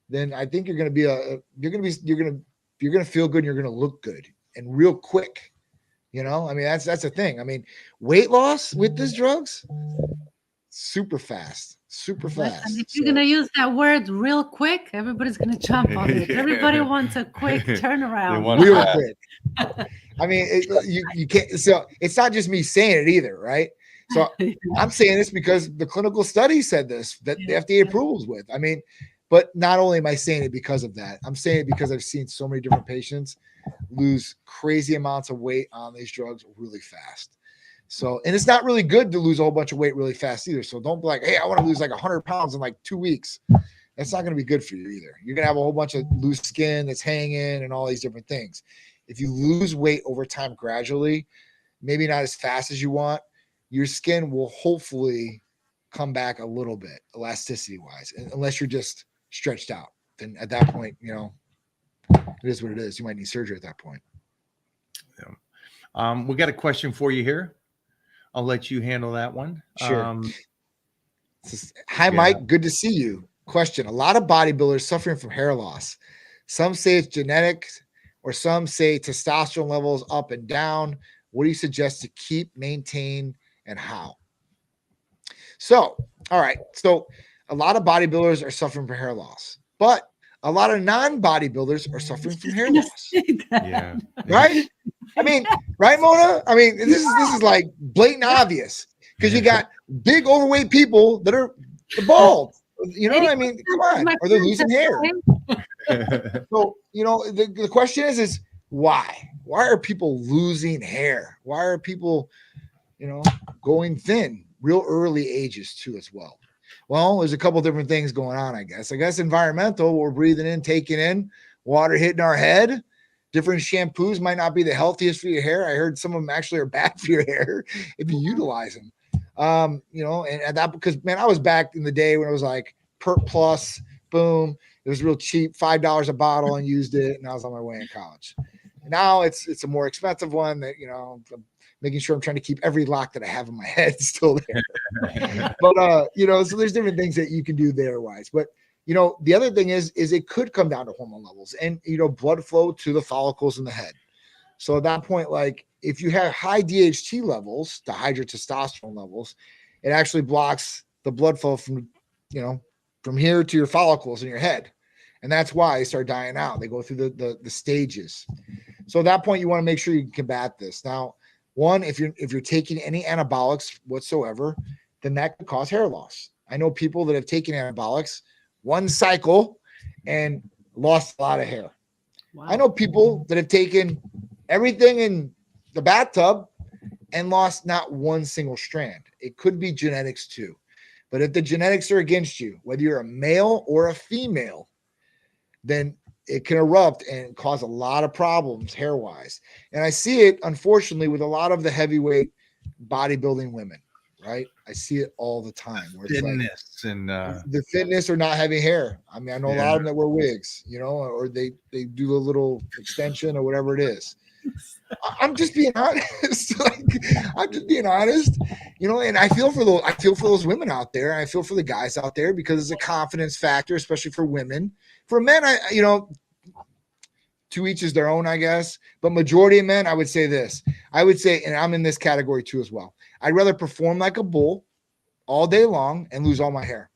then I think you're going to feel good and you're going to look good and real quick. That's the thing. Weight loss with these drugs, super fast. And if you're going to use that word real quick, everybody's going to jump on it. Everybody wants a quick turnaround. Real quick. You can't. So it's not just me saying it either, right? So I'm saying this because the clinical study said this, that the FDA approves with. But not only am I saying it because of that, I'm saying it because I've seen so many different patients lose crazy amounts of weight on these drugs really fast. So, and it's not really good to lose a whole bunch of weight really fast either. So don't be like, hey, I want to lose like 100 pounds in like 2 weeks. That's not going to be good for you either. You're going to have a whole bunch of loose skin that's hanging and all these different things. If you lose weight over time gradually, maybe not as fast as you want, your skin will hopefully come back a little bit elasticity wise, unless you're just stretched out. Then at that point, it is what it is. You might need surgery at that point. Yeah. We got a question for you here. I'll let you handle that one. Sure. Hi, Mike. Good to see you. Question. A lot of bodybuilders suffering from hair loss. Some say it's genetic, or some say testosterone levels up and down. What do you suggest to keep, maintain, and how? So, all right. So a lot of bodybuilders are suffering from hair loss, but a lot of non-bodybuilders are suffering from hair loss. Yeah. Right? Right, Mona? This is like blatant obvious because you got big overweight people that are bald. Come on. Or they're losing hair. So, the question is why? Why are people losing hair? Why are people, going thin real early ages too as well? Well, there's a couple different things going on, I guess. Environmental, we're breathing in, taking in, water hitting our head. Different shampoos might not be the healthiest for your hair. I heard some of them actually are bad for your hair if you utilize them. And at that, because man, I was back in the day when it was like Pert Plus, boom. It was real cheap, $5 a bottle, and used it. And I was on my way in college. Now it's a more expensive one that, I'm making sure I'm trying to keep every lock that I have in my head still there. But, so there's different things that you can do there wise. But, the other thing is it could come down to hormone levels and, blood flow to the follicles in the head. So at that point, like if you have high DHT levels, dihydrotestosterone levels, it actually blocks the blood flow from from here to your follicles in your head. And that's why they start dying out. They go through the stages. So at that point, you want to make sure you can combat this. Now, one, if you're taking any anabolics whatsoever, then that could cause hair loss. I know people that have taken anabolics one cycle and lost a lot of hair. Wow. I know people that have taken everything in the bathtub and lost not one single strand. It could be genetics too. But if the genetics are against you, whether you're a male or a female, then it can erupt and cause a lot of problems hair-wise. And I see it, unfortunately, with a lot of the heavyweight bodybuilding women, right? I see it all the time. Where it's Thinness and the thinness or not having hair. I mean, I know a lot of them that wear wigs, or they do a little extension or whatever it is. I'm just being honest. I'm just being honest, and I feel for those women out there. I feel for the guys out there because it's a confidence factor, especially for women. For men, to each is their own, I guess. But majority of men, I would say this. I would say, and I'm in this category too as well. I'd rather perform like a bull all day long and lose all my hair.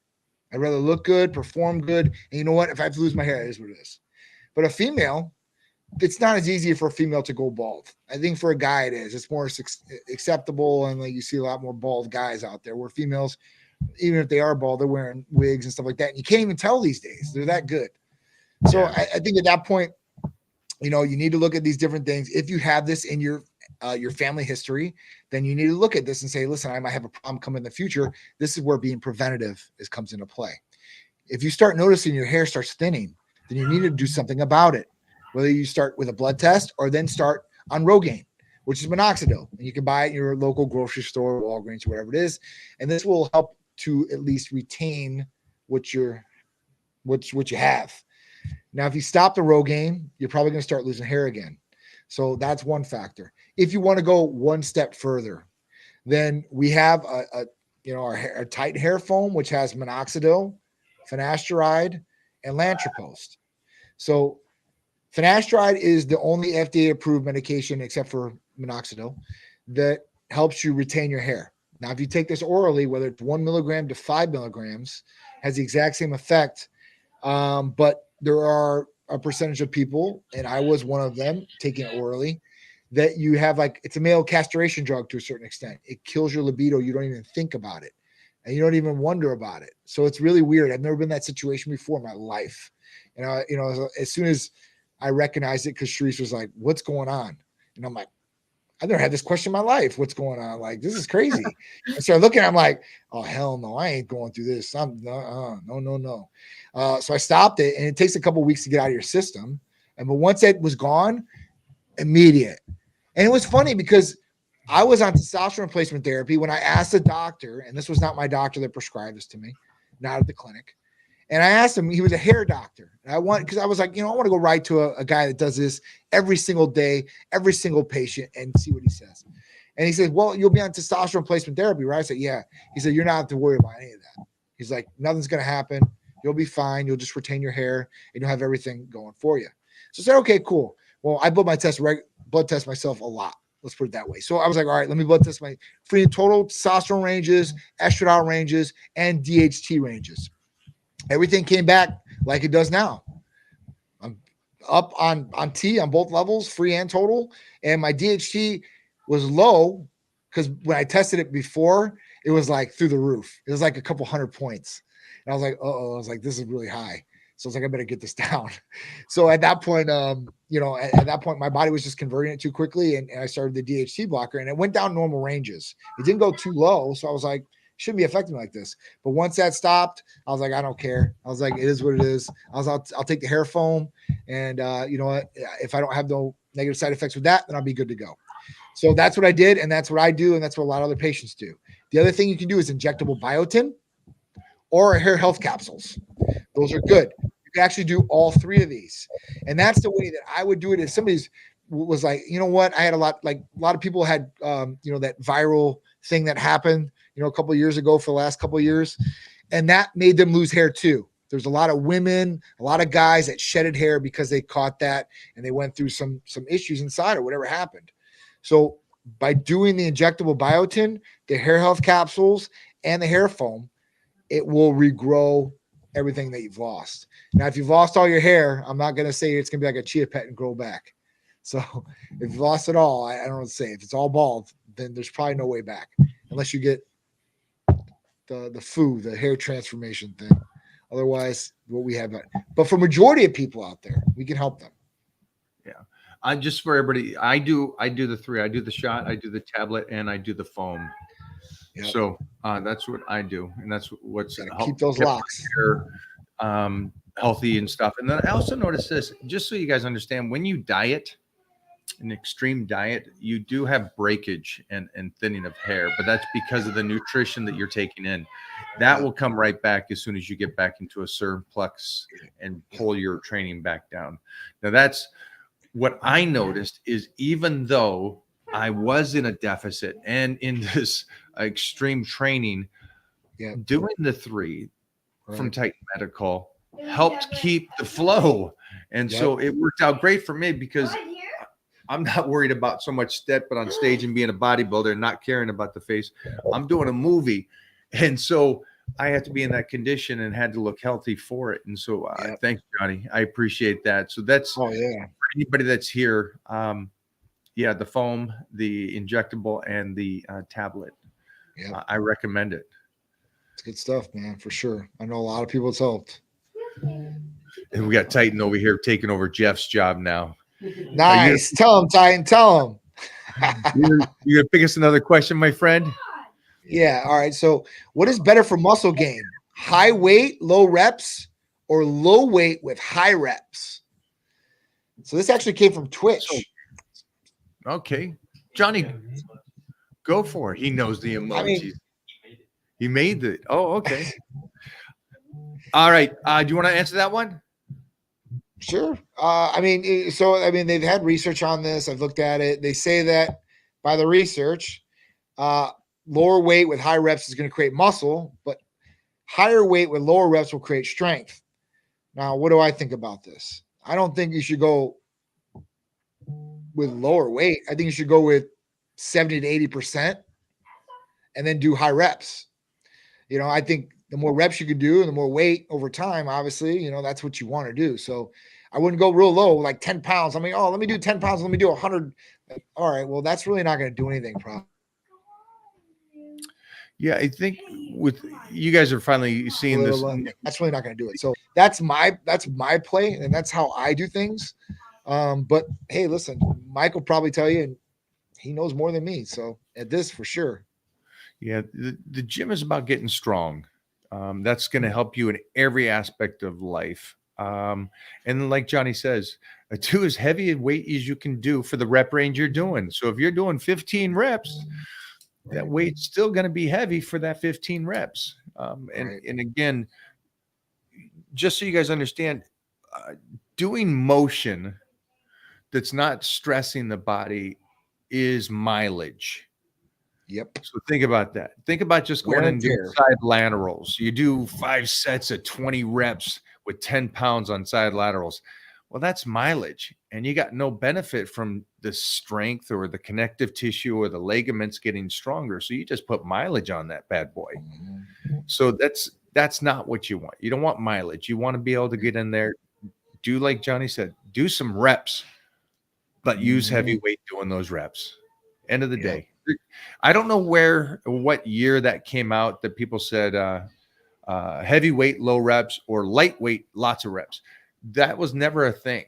I'd rather look good, perform good. And you know what? If I have to lose my hair, it is what it is. But a female, it's not as easy for a female to go bald. I think for a guy it is. It's more acceptable, and you see a lot more bald guys out there. Where females, even if they are bald, they're wearing wigs and stuff like that. And you can't even tell these days. They're that good. So I think at that point, you need to look at these different things. If you have this in your family history, then you need to look at this and say, listen, I might have a problem coming in the future. This is where being preventative comes into play. If you start noticing your hair starts thinning, then you need to do something about it. Whether you start with a blood test or then start on Rogaine, which is minoxidil. And you can buy it in your local grocery store, Walgreens, whatever it is. And this will help to at least retain what you have. Now, if you stop the Rogaine, you're probably going to start losing hair again. So that's one factor. If you want to go one step further, then we have our tight hair foam, which has minoxidil, finasteride, and lantrapost. So finasteride is the only FDA-approved medication, except for minoxidil, that helps you retain your hair. Now, if you take this orally, whether it's 1 milligram to 5 milligrams, has the exact same effect. But there are a percentage of people, and I was one of them, taking it orally, that you have it's a male castration drug to a certain extent. It kills your libido. You don't even think about it, and you don't even wonder about it. So it's really weird. I've never been in that situation before in my life. And as soon as I recognized it, because Sharice was like, "What's going on?" And I'm like, "I've never had this question in my life. What's going on? This is crazy." I started looking. I'm like, "Oh hell no, I ain't going through this. No." So I stopped it, and it takes a couple of weeks to get out of your system. But once it was gone, immediate. And it was funny because I was on testosterone replacement therapy when I asked the doctor, and this was not my doctor that prescribed this to me, not at the clinic. And I asked him, he was a hair doctor. And because I was like, I want to go right to a guy that does this every single day, every single patient, and see what he says. And he said, well, you'll be on testosterone replacement therapy, right? I said, yeah. He said, you're not have to worry about any of that. He's like, nothing's going to happen. You'll be fine. You'll just retain your hair and you'll have everything going for you. So I said, okay, cool. Well, I blood test myself a lot. Let's put it that way. So I was like, all right, let me blood test my free total testosterone ranges, estradiol ranges, and DHT ranges. Everything came back like it does now. I'm up on T on both levels, free and total. And my DHT was low because when I tested it before, it was through the roof. It was a couple 100 points. And I was like, uh-oh. I was like, this is really high. So I was like, I better get this down. So at that point, at that point, my body was just converting it too quickly. And I started the DHT blocker and it went down normal ranges. It didn't go too low. So I was like, shouldn't be affecting me like this. But once that stopped, I was like, I don't care. I was like, it is what it is. I'll take the hair foam. And you know what? If I don't have no negative side effects with that, then I'll be good to go. So that's what I did. And that's what I do. And that's what a lot of other patients do. The other thing you can do is injectable biotin or hair health capsules. Those are good. You can actually do all three of these. And that's the way that I would do it. If somebody's was like, you know what? I had a lot of people had, that viral thing that happened, a couple of years ago for the last couple of years. And that made them lose hair too. There's a lot of women, a lot of guys that shedded hair because they caught that and they went through some issues inside or whatever happened. So by doing the injectable biotin, the hair health capsules, and the hair foam, it will regrow everything that you've lost. Now, if you've lost all your hair, I'm not going to say it's going to be like a chia pet and grow back. So if you've lost it all, I don't know what to say. If it's all bald, then there's probably no way back unless you get the hair transformation thing. Otherwise, what we have, but for majority of people out there, we can help them. I just for everybody, I do the three. I do the shot, I do the tablet, and I do the foam. Yep. So that's what I do, and that's what's Gotta helped keep those kept my locks. hair, healthy and stuff. And then I also noticed this, just so you guys understand, when you diet, an extreme diet, you do have breakage and thinning of hair, but that's because of the nutrition that you're taking in. That will come right back as soon as you get back into a surplus and pull your training back down. Now that's what I noticed is, even though I was in a deficit and in this extreme training, doing the three from Titan Medical helped keep the flow. And so it worked out great for me because I'm not worried about so much stepping on stage and being a bodybuilder and not caring about the face. I'm doing a movie. And so I had to be in that condition and had to look healthy for it. And so thanks, Johnny. I appreciate that. So that's for anybody that's here. The foam, the injectable, and the tablet. I recommend it. It's good stuff, man, for sure. I know a lot of people it's helped. And we got Titan over here taking over Jeff's job now. Nice. Tell him, Titan. Tell him. You're gonna pick us another question, my friend? Yeah. All right. So, what is better for muscle gain? High weight, low reps, or low weight with high reps? So this actually came from Twitch. Okay, Johnny, go for it. He knows the emojis. I mean, he made it. Oh, okay. All right. Do you want to answer that one? Sure. They've had research on this. I've looked at it. They say that by the research, lower weight with high reps is going to create muscle, but higher weight with lower reps will create strength. Now, what do I think about this? I don't think you should go with lower weight. I think you should go with 70 to 80% and then do high reps. I think the more reps you can do and the more weight over time, obviously, that's what you want to do. So I wouldn't go real low, like 10 pounds. I mean, let me do 10 pounds. Let me do 100. All right. Well, that's really not going to do anything, probably. Yeah, I think with you guys are finally seeing this. That's really not going to do it. So that's my play, and that's how I do things. But hey, listen, Mike will probably tell you, and he knows more than me. So at this for sure. Yeah, the gym is about getting strong. That's going to help you in every aspect of life. And like Johnny says, do as heavy a weight as you can do for the rep range you're doing. So if you're doing 15 reps, that weight's still going to be heavy for that 15 reps. And again, just so you guys understand, doing motion that's not stressing the body is mileage. Yep. So think about that. Think about just going and doing side laterals. You do 5 sets of 20 reps with 10 pounds on side laterals. Well, that's mileage, and you got no benefit from the strength or the connective tissue or the ligaments getting stronger. So you just put mileage on that bad boy. So that's not what you want. You don't want mileage. You want to be able to get in there, do like Johnny said, do some reps, but use heavy weight doing those reps. End of the day. I don't know what year that came out that people said heavyweight, low reps, or lightweight, lots of reps. That was never a thing.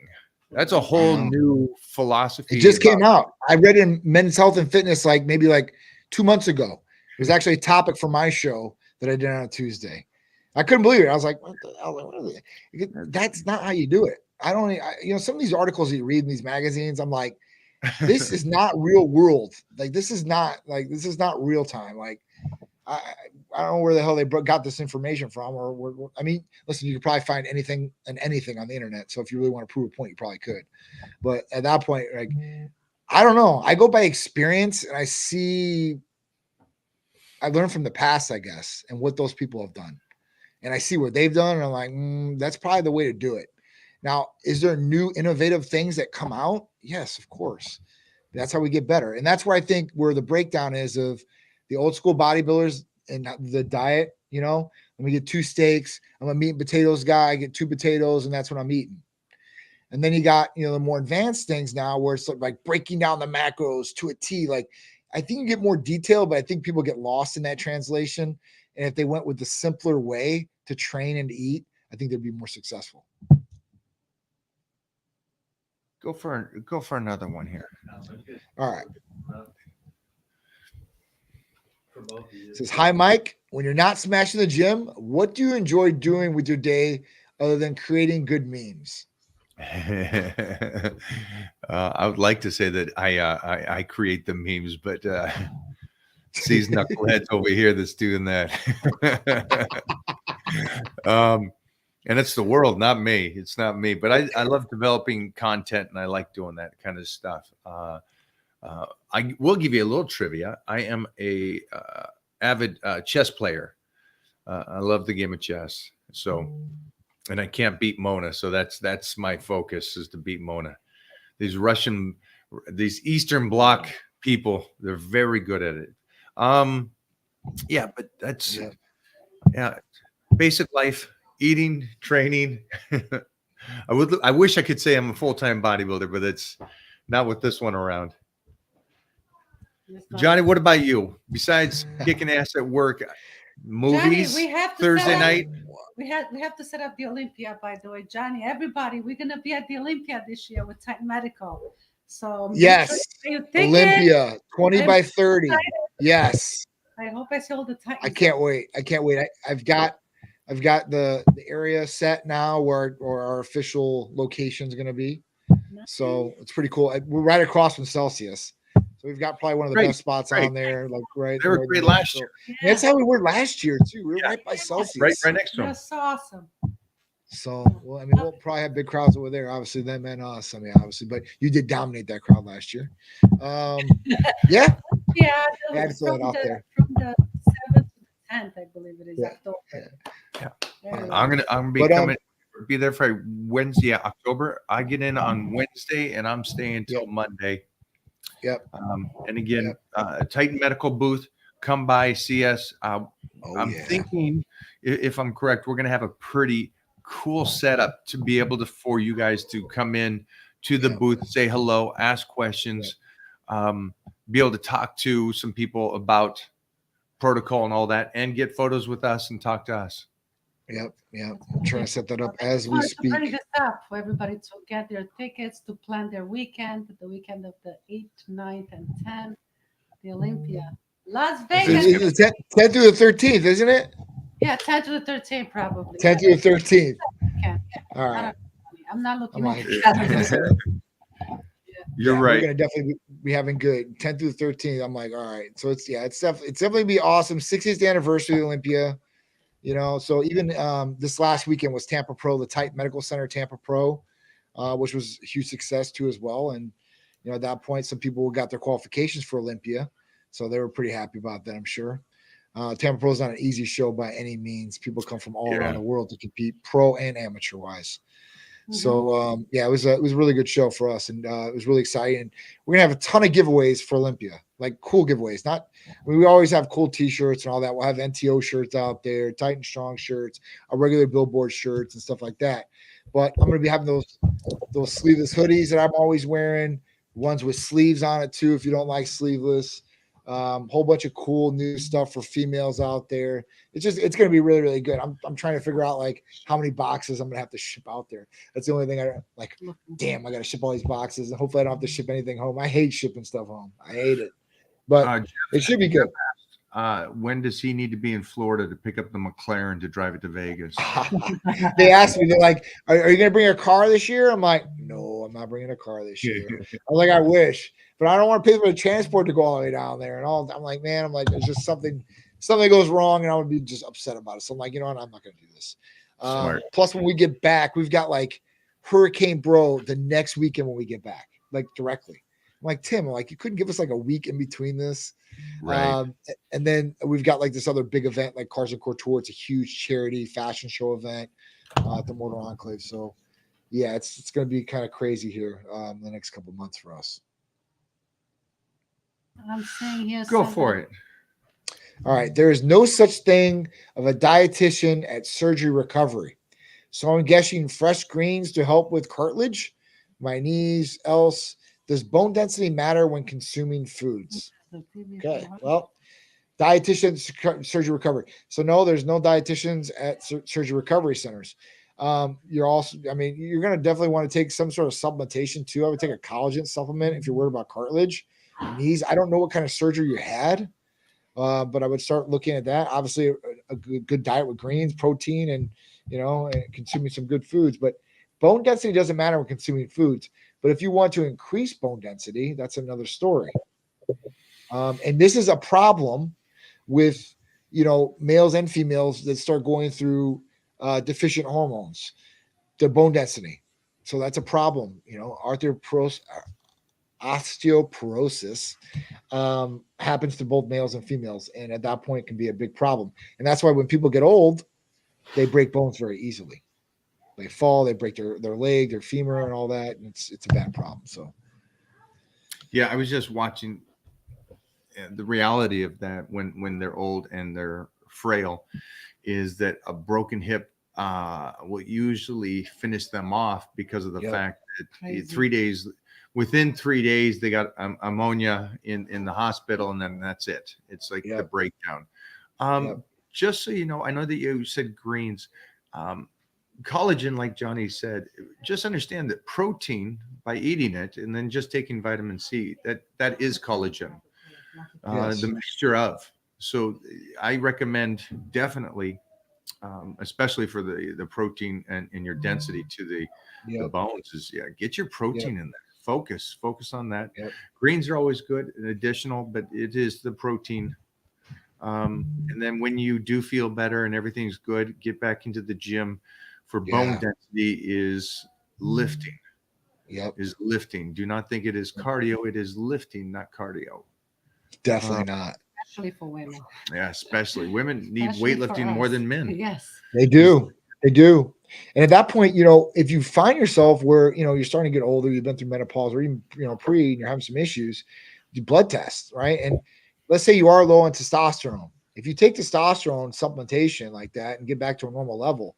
That's a whole new philosophy. It just came out. I read in Men's Health and Fitness like 2 months ago. It was actually a topic for my show that I did on a Tuesday. I couldn't believe it. I was like, what the hell? What are they? That's not how you do it. Some of these articles you read in these magazines, I'm like, this is not real world. Like, this is not real time. Like, I don't know where the hell they got this information from. Listen, you could probably find anything on the internet. So if you really want to prove a point, you probably could. But at that point, like, I don't know. I go by experience, and I learn from the past, I guess, and what those people have done. And I see what they've done, and I'm like, that's probably the way to do it. Now, is there new innovative things that come out? Yes, of course. That's how we get better. And that's where I think where the breakdown is of the old school bodybuilders and the diet You know, let me get 2 steaks. I'm a meat and potatoes guy. I get 2 potatoes, and that's what I'm eating. And then you got, the more advanced things now where it's like breaking down the macros to a T. Like, I think you get more detail, but I think people get lost in that translation. And if they went with the simpler way to train and to eat, I think they'd be more successful. Go for another one here. All right. For both of you. It says, hi, Mike. When you're not smashing the gym, what do you enjoy doing with your day other than creating good memes? I would like to say that I create the memes, but these knuckleheads over here that's doing that. And it's the world, not me. It's not me, but I love developing content and I like doing that kind of stuff. I will give you a little trivia. I am a avid chess player. I love the game of chess. So, and I can't beat Mona. So that's my focus, is to beat Mona. These Eastern Bloc people, they're very good at it. Yeah, but that's basic life, eating, training. I wish I could say I'm a full-time bodybuilder, but it's not with this one around. Johnny, what about you? Besides kicking ass at work, movies, Johnny, we have to Thursday set up- night? We have to set up the Olympia, by the way, Johnny. Everybody, we're gonna be at the Olympia this year with Titan Medical. So make Yes. sure you take it. Olympia 20 by 30. Yes. I hope I see all the Titans. I can't wait. I've got the area set now where our official location is going to be. So it's pretty cool. We're right across from Celsius. So we've got probably one of the best spots on there. Like They were great last year. That's how we were last year too. We were right by Celsius. Right next to them. That's awesome. So, well, I mean, we'll probably have big crowds over there, obviously, them and us. I mean, obviously, but you did dominate that crowd last year. Yeah. Yeah, I had to throw it out there. From the 7th to the 10th, I believe it is Yeah. October. Yeah. There you I'm go. gonna be be there for Wednesday, October. I get in on Wednesday and I'm staying till Monday. Yep. And again, Titan Medical booth, come by, see us. I'm thinking, if I'm correct, we're gonna have a pretty cool setup to be able for you guys to come in to the booth, say hello, ask questions, be able to talk to some people about protocol and all that, and get photos with us and talk to us. Yep. I'm trying to set that up as we It's speak. pretty good stuff for everybody to get their tickets, to plan their weekend, the weekend of the 8th, 9th, and 10th, the Olympia. Las Vegas. It's 10 through the 13th, isn't it? Yeah, 10 to the 13th, probably. 10 through the 13th. Okay. All right. I'm not looking I'm at like- calendar. You're Yeah, right. We're gonna definitely be having good 10 through the 13th. I'm like, all right. So it's definitely be awesome. 60th anniversary of Olympia. So even this last weekend was Tampa Pro, the Titan Medical Center Tampa Pro, which was a huge success too as well. And at that point, some people got their qualifications for Olympia, so they were pretty happy about that, I'm sure. Tampa Pro is not an easy show by any means. People come from all around the world to compete, pro and amateur wise. So it was a really good show for us, and it was really exciting. We're gonna have a ton of giveaways for Olympia, like cool giveaways. We always have cool T-shirts and all that. We'll have NTO shirts out there, Titan Strong shirts, our regular Billboard shirts, and stuff like that. But I'm gonna be having those sleeveless hoodies that I'm always wearing, ones with sleeves on it too. If you don't like sleeveless, whole bunch of cool new stuff for females out there. It's going to be really, really good. I'm trying to figure out like how many boxes I'm going to have to ship out there. That's the only thing I like. Damn, I got to ship all these boxes, and hopefully I don't have to ship anything home. I hate shipping stuff home. I hate it, but it should be good. When does he need to be in Florida to pick up the McLaren to drive it to Vegas? They asked me, they're like, are you going to bring a car this year? I'm like, no, I'm not bringing a car this year. I'm like, I wish, but I don't want to pay for the transport to go all the way down there and all. I'm like, man, there's just something goes wrong and I would be just upset about it. So I'm like, you know what? I'm not going to do this. Plus, when we get back, we've got like Hurricane Bro the next weekend when we get back, like directly. I'm like, Tim, you couldn't give us like a week in between this. Right. And then we've got like this other big event, like Cars and Couture. It's a huge charity fashion show event at the Motor Enclave. So yeah, it's going to be kind of crazy here the next couple of months for us. I'm saying here. Go for it. All right. There is no such thing of a dietitian at surgery recovery. So I'm guessing fresh greens to help with cartilage. My knees, else. Does bone density matter when consuming foods? Okay. Well, dietitian surgery recovery. So no, there's no dietitians at surgery recovery centers. You're also, I mean, you're going to definitely want to take some sort of supplementation too. I would take a collagen supplement if you're worried about cartilage, knees. I don't know what kind of surgery you had, but I would start looking at that. Obviously, a good diet with greens, protein, and and consuming some good foods. But bone density doesn't matter when consuming foods. But if you want to increase bone density, that's another story. And this is a problem with males and females that start going through deficient hormones, their bone density. So that's a problem. Osteoporosis happens to both males and females, and at that point can be a big problem. And that's why when people get old, they break bones very easily. They fall, they break their leg, their femur, and all that, and it's a bad problem. So Yeah, I was just watching the reality of that when they're old and they're frail is that a broken hip will usually finish them off because of the fact that within 3 days they got ammonia in the hospital, and then that's it. It's like the breakdown. Just so you know, I know that you said greens. Collagen, like Johnny said, just understand that protein, by eating it and then just taking vitamin C, that is collagen. The mixture of. So I recommend definitely, especially for the protein and your density to the bones, is get your protein in there. Focus on that. Greens are always good and additional, but it is the protein. And then when you do feel better and everything's good, get back into the gym. For bone density is lifting. Is lifting. Do not think it is cardio. It is lifting, not cardio. Definitely not. Especially for women. Yeah, especially women need weightlifting more than men. Yes, they do. They do. And at that point, if you find yourself where you're starting to get older, you've been through menopause, or even pre, and you're having some issues, do blood tests, right? And let's say you are low on testosterone. If you take testosterone supplementation like that and get back to a normal level,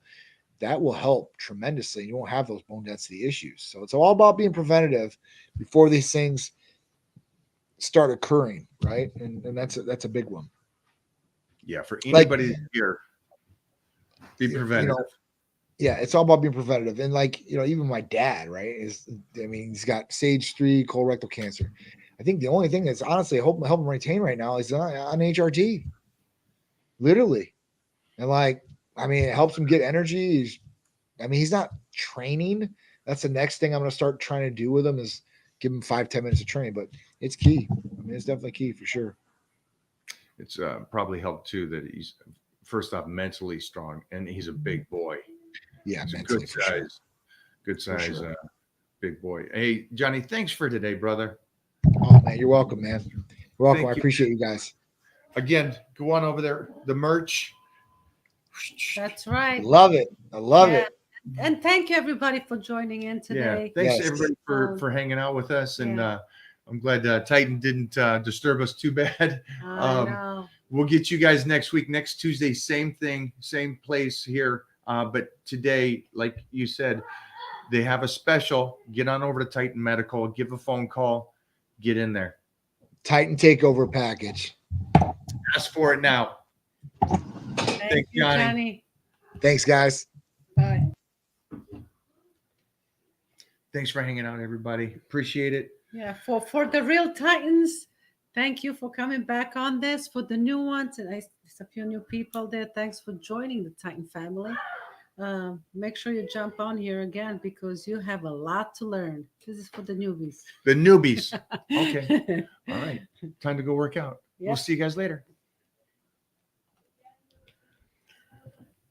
that will help tremendously. You won't have those bone density issues. So it's all about being preventative before these things start occurring, right? And that's a big one. Yeah, for anybody here, be preventative. It's all about being preventative. And even my dad, right, he's got stage 3 colorectal cancer. I think the only thing that's honestly help him retain right now is on HRT, literally. And it helps him get energy. He's not training. That's the next thing I'm going to start trying to do with him is give him 5-10 minutes of training, but it's key. It's definitely key for sure. It's probably helped too that he's first off mentally strong, and he's a big boy. Yeah, he's mentally, good size, big boy. Hey, Johnny, thanks for today, brother. Oh man, you're welcome, man. You're welcome. I appreciate you guys. Again, go on over there. The merch. That's right. I love it. And thank you everybody for joining in today. Yeah, thanks everybody for hanging out with us, and I'm glad Titan didn't disturb us too bad. We'll get you guys next week, next Tuesday, same thing, same place here. But today, like you said, they have a special. Get on over to Titan Medical, give a phone call, get in there. Titan Takeover package. Ask for it now. Thank you, Johnny. Thanks, guys. Bye. Thanks for hanging out, everybody. Appreciate it. Yeah, for the real Titans, thank you for coming back on this. For the new ones, and there's a few new people there. Thanks for joining the Titan family. Make sure you jump on here again because you have a lot to learn. This is for the newbies. The newbies. Okay. All right. Time to go work out. We'll see you guys later.